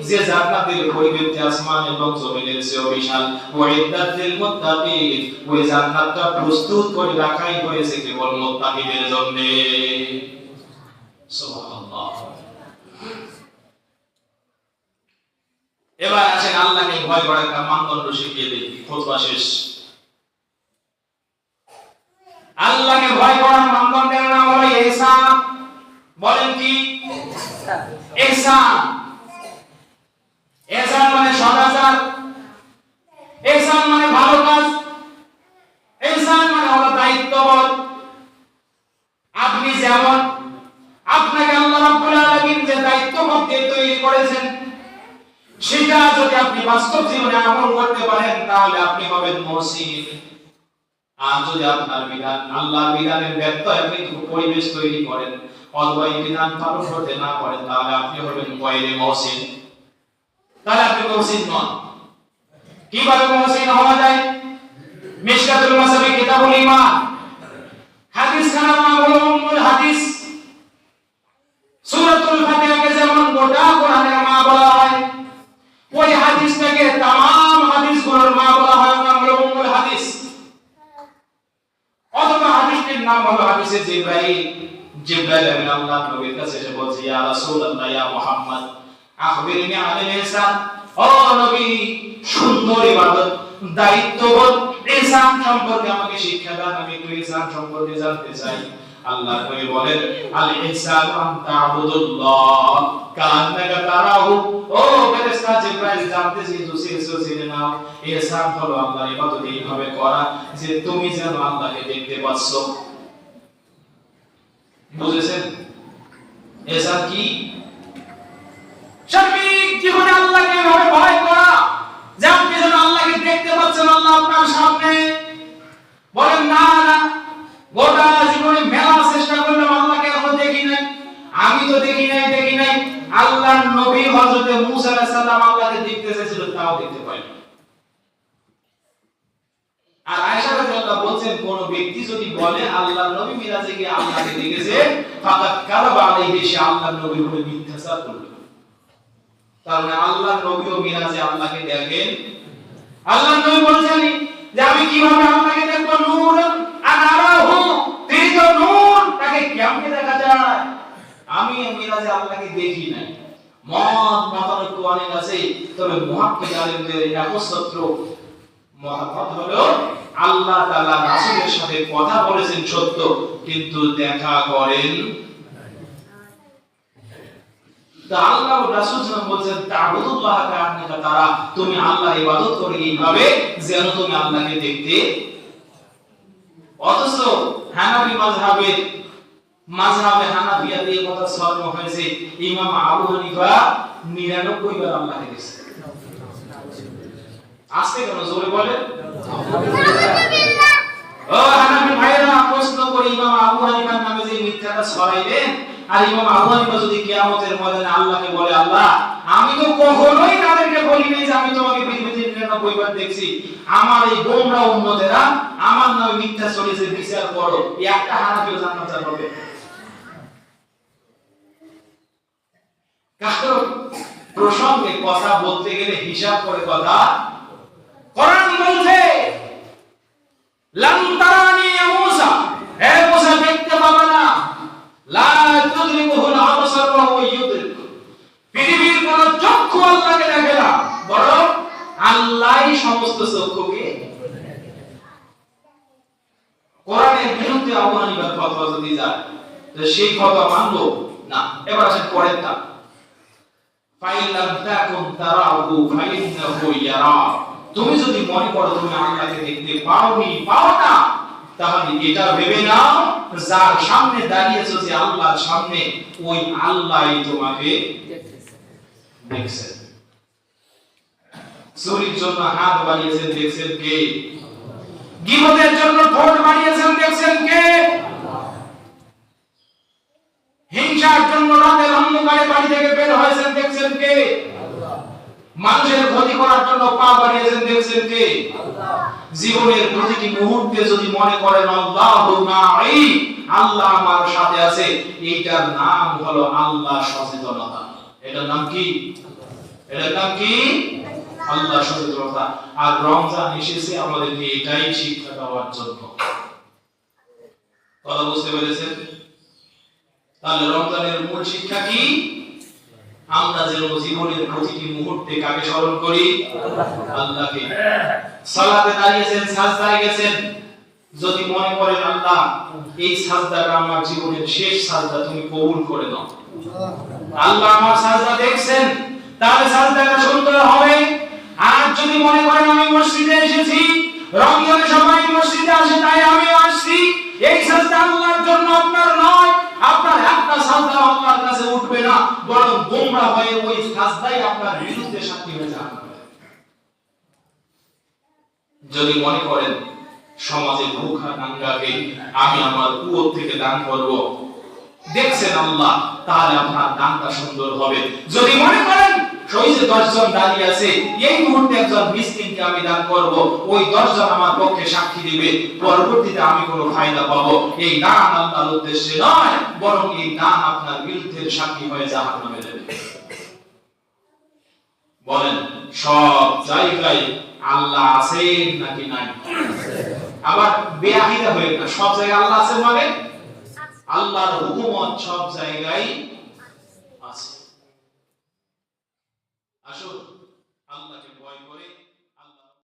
যে জান্নাতের পরিবেশটি আসমান এবং জমিনের চেয়ে বিশাল, ওয়াইদাত লিল মুত্তাকিন, ওই জান্নাতটা প্রস্তুত করে রাখাই হয়েছে কেবল মুত্তাকিদের জন্য। সুবহানাল্লাহ। এবার আসেন আল্লাহকে ভয় করার একটা মানদণ্ড শিখিয়ে দিই, খুতবা শেষ। আল্লাহকে ভয় করার মানদণ্ডের নাম হলো ইহসান। বলেন কি? ইহসান। ইহসান মানে সদাচার, ইহসান মানে ভালো কাজ, ইহসান মানে হলো দায়িত্ববোধ। আপনি যেমন, আপনাকে আল্লাহ রাব্বুল আলামিন যে দায়িত্ববোধ দিয়ে তৈরি করেছেন, সেটা যদি আপনি বাস্তব জীবনে আমল করতে পারেন তাহলে আপনি হবেন মুহসিন। আর যদি আপনার বিধান, আল্লাহর বিধানের ব্যত্যয় আপনি পরিবেশ তৈরি করেন অথবা এই বিধান পালন করতে না পারেন তাহলে আপনি হবেন গায়রে মুহসিন। তাহলে আপনি মুহসিন নন। কিভাবে মুহসিন হওয়া যায়? মিশকাতুল মাসাবি কিতাবুল ঈমান, হাদিস খানার নাম হলো উম্মুল হাদিস। সূরাতুল ফাতিহাকে যেমন গোটা কোরআনের মা বলা হয়, ওই হাদিসটাকে तमाम হাদিসগুলোর মা বলা হয়, নাম হলো উম্মুল হাদিস। অথবা হাদিসটির নাম হলো হাদিসে জিবরাইল। জিবরাইল আমিন আল্লাহ নবীর কাছে এসে বলছে, ইয়া রাসূলুল্লাহ, ইয়া মুহাম্মদ, আখবিরনি আনিল ইহসান। ও নবী, সুন্দর ইবাদত, দায়িত্ববোধ, ইহসান সম্পর্কে আমাকে শিক্ষা দান, আমি একটু ইহসান সম্পর্কে জানতে চাই। আল্লাহ নবী বলেন, আল ইহসান আন তা'বুদুল্লাহ কান্নাকা তারাহু। ও ফেরেশতা জিবরাইল, জানতেছি জেনে নাও, ইহসান হলো আল্লাহর ইবাদত এইভাবে করা যে তুমি যেন আল্লাহকে দেখতে পাচ্ছ। বুঝেছেন ইহসান কি? সার্বিক জীবনে আল্লাহকে এভাবে ভয় করা যে আপনি যেন আল্লাহকে দেখতে পাচ্ছেন, আল্লাহ আপনার সামনে। বলেন না না, গোটা জীবনে মেলা চেষ্টা করলাম আল্লাহকে এখন দেখি নাই, আমি তো দেখি নাই। আল্লাহর নবী হযরত মূসা আলাইহিস সালাম আল্লাহকে দেখতে চেয়েছিল, তাও দেখতে পায়নি। আর আয়েশা রাদিয়াল্লাহু বলছেন, কোন ব্যক্তি যদি বলে আল্লাহর নবী মিরাজে গিয়ে আল্লাহকে দেখেছে, ফাকাত কাযাবা আলাইহি, সে আল্লাহর নবীর উপরে মিথ্যাচার করল। তার মানে আল্লাহর নবীও মিরাজে আল্লাহকে দেখেন। আল্লাহর নবী বলেছেন যে আমি কিভাবে আল্লাহকে দেখব? নূর আনারাহু, তিনি তো নূর, তাকে কেমনে দেখা যায়? আমি মিরাজে আল্লাহকে দেখি নাই। মতানৈক্য অনেক আছে, তবে মুহাক্কিক আলেমদের একচ্ছত্র মতামত হলো আল্লাহ তাআলা রাসূলের সাথে কথা বলেছেন সত্য, কিন্তু দেখা করেন। তা আল্লাহ ও রাসূল সাল্লাল্লাহু আলাইহি ওয়াসাল্লাম বলেন, তা'বুদুল্লাহ কান্নাকা তারা, তুমি আল্লাহর ইবাদত করো এইভাবে যেন তুমি আল্লাহকে দেখতে। অথচ হানাফি মাযহাবে হানাফিয়াতে এই কথা ছড়ানো হয়েছে, ইমাম আবু হানিফা 99 বার আল্লাহকে দেখেছেন। আজকে কেন জোরে বলেন? ও হানাফি ভাইরা, প্রশ্ন করি, ইমাম আবু হানিফার নামে যে মিথ্যাটা ছড়াইলেন, আর ইমাম আবু হানিফা যদি কিয়ামতের ময়দানে আল্লাহকে বলে, আল্লাহ আমি তো কখনোই তাদেরকে বলি নাই যে আমি তোমাকে পৃথিবীতে 99 বার দেখছি, আমার এই গোমরা উম্মতেরা আমার নামে মিথ্যা ছড়িয়েছে, বিচার করো, একটা হানাফিও জান্নাতে যাবে? কারণ প্রসঙ্গে কথা বলতে গেলে হিসাব করে কথা। কোরআন বলছে, লান তারানি ইয়া মূসা, হে মূসা দেখতে পাবে না, লা তুদরিকুহুল আবসার ওয়া হুয়া ইউদরিক, পৃথিবীর কোন চক্ষু আল্লাহকে দেখে না, বরং আল্লাহই সমস্ত চক্ষুকে। কোরআনের বিরুদ্ধে আবু হানিফার ফতোয়া যদি যায়, তো সেই ফতোয়া মানবো না। এবার আসেন পরেরটা, ফাইলাম তাকুন তারাহু ফাইন্নাহু ইয়ারা, তুমি যদি মনে করো তুমি আল্লাহকে দেখতে পাও না, তাহলে এটা ভেবে নাও যার সামনে দাঁড়িয়েছো, যে আল্লাহর সামনে, ওই আল্লাহই তোমাকে দেখছেন। চুরির জন্য হাত বাড়িয়েছেন, দেখছেন কে? গীবতের জন্য ঠোঁট বাড়িয়েছেন, দেখছেন কে? হিংসার জন্য রাতের অন্ধকারে বাড়ি থেকে বের হয়েছেন, দেখছেন কে? মানুষের ক্ষতি করার জন্য পা বাড়িয়েছেন, দেখছেন কে? জীবনের প্রতিটি মুহূর্তে যদি মনে করেন আল্লাহু মাই, আল্লাহ আমার সাথে আছে, এইটার নাম হলো আল্লাহ সচেতনতা। এটার নাম কি? এটার নাম কি? আল্লাহ সন্তুষ্টতা। আর রমজান এসেছে আমাদেরকে এটাই শিক্ষা দেওয়ার জন্য। কথা বুঝতে পেরেছেন? তাহলে রমজানের মূল শিক্ষা কি? আমরা যেন জীবনের প্রতিটি মুহূর্তে কাকে স্মরণ করি? আল্লাহকে। সালাতে দাঁড়িয়েছেন, সাজদায় গেছেন, যদি মনে করেন আল্লাহ এই সাজদাটা আমার জীবনের শেষ সাজদা, তুমি কবুল করে নাও। আল্লাহ আমার সাজদা দেখছেন, তাহলে সাজদাটা সুন্দর হবে। আর যদি মনে করেন আমি মসজিদে এসেছি, রমজানে সবাই মসজিদে আসে তাই আমি আসছি, এই সাজদা আল্লাহর জন্য, আপনার নয়, আপনার একটা সাজদা আল্লাহর কাছে উঠবে না, বরং গোমরা হয়ে ওই সাজদাই আপনার বিরুদ্ধে সাক্ষী হয়ে যাবে। যদি মনে করেন সমাজে ভুখা নাঙ্গাকে আমি আমার কুয়ো থেকে দান করব, দেখছেন আল্লাহ, তাহলে আপনার দানটা সুন্দর হবে। যদি মনে করেন ওই যে 10 জন দাঁড়িয়ে আছে, এই মুহূর্তে একজন মিসকিনকে আমি দান করব, ওই 10 জন আমার পক্ষে সাক্ষী দিবে, পরবর্তীতে আমি কোনো ফায়দা পাবো, এই দান আল্লাহর উদ্দেশ্যে নয়, বরং এই দান আপনার বিরুদ্ধে সাক্ষী হয়ে জাহান্নামে যাবে। বলেন সব জায়গায় আল্লাহ আছেন নাকি নাই? আবার বেআকিদা হয়ে না, সব জায়গায় আল্লাহ আছেন মানে আল্লাহর হুকুমত সব জায়গায় আছে। আসুন আল্লাহকে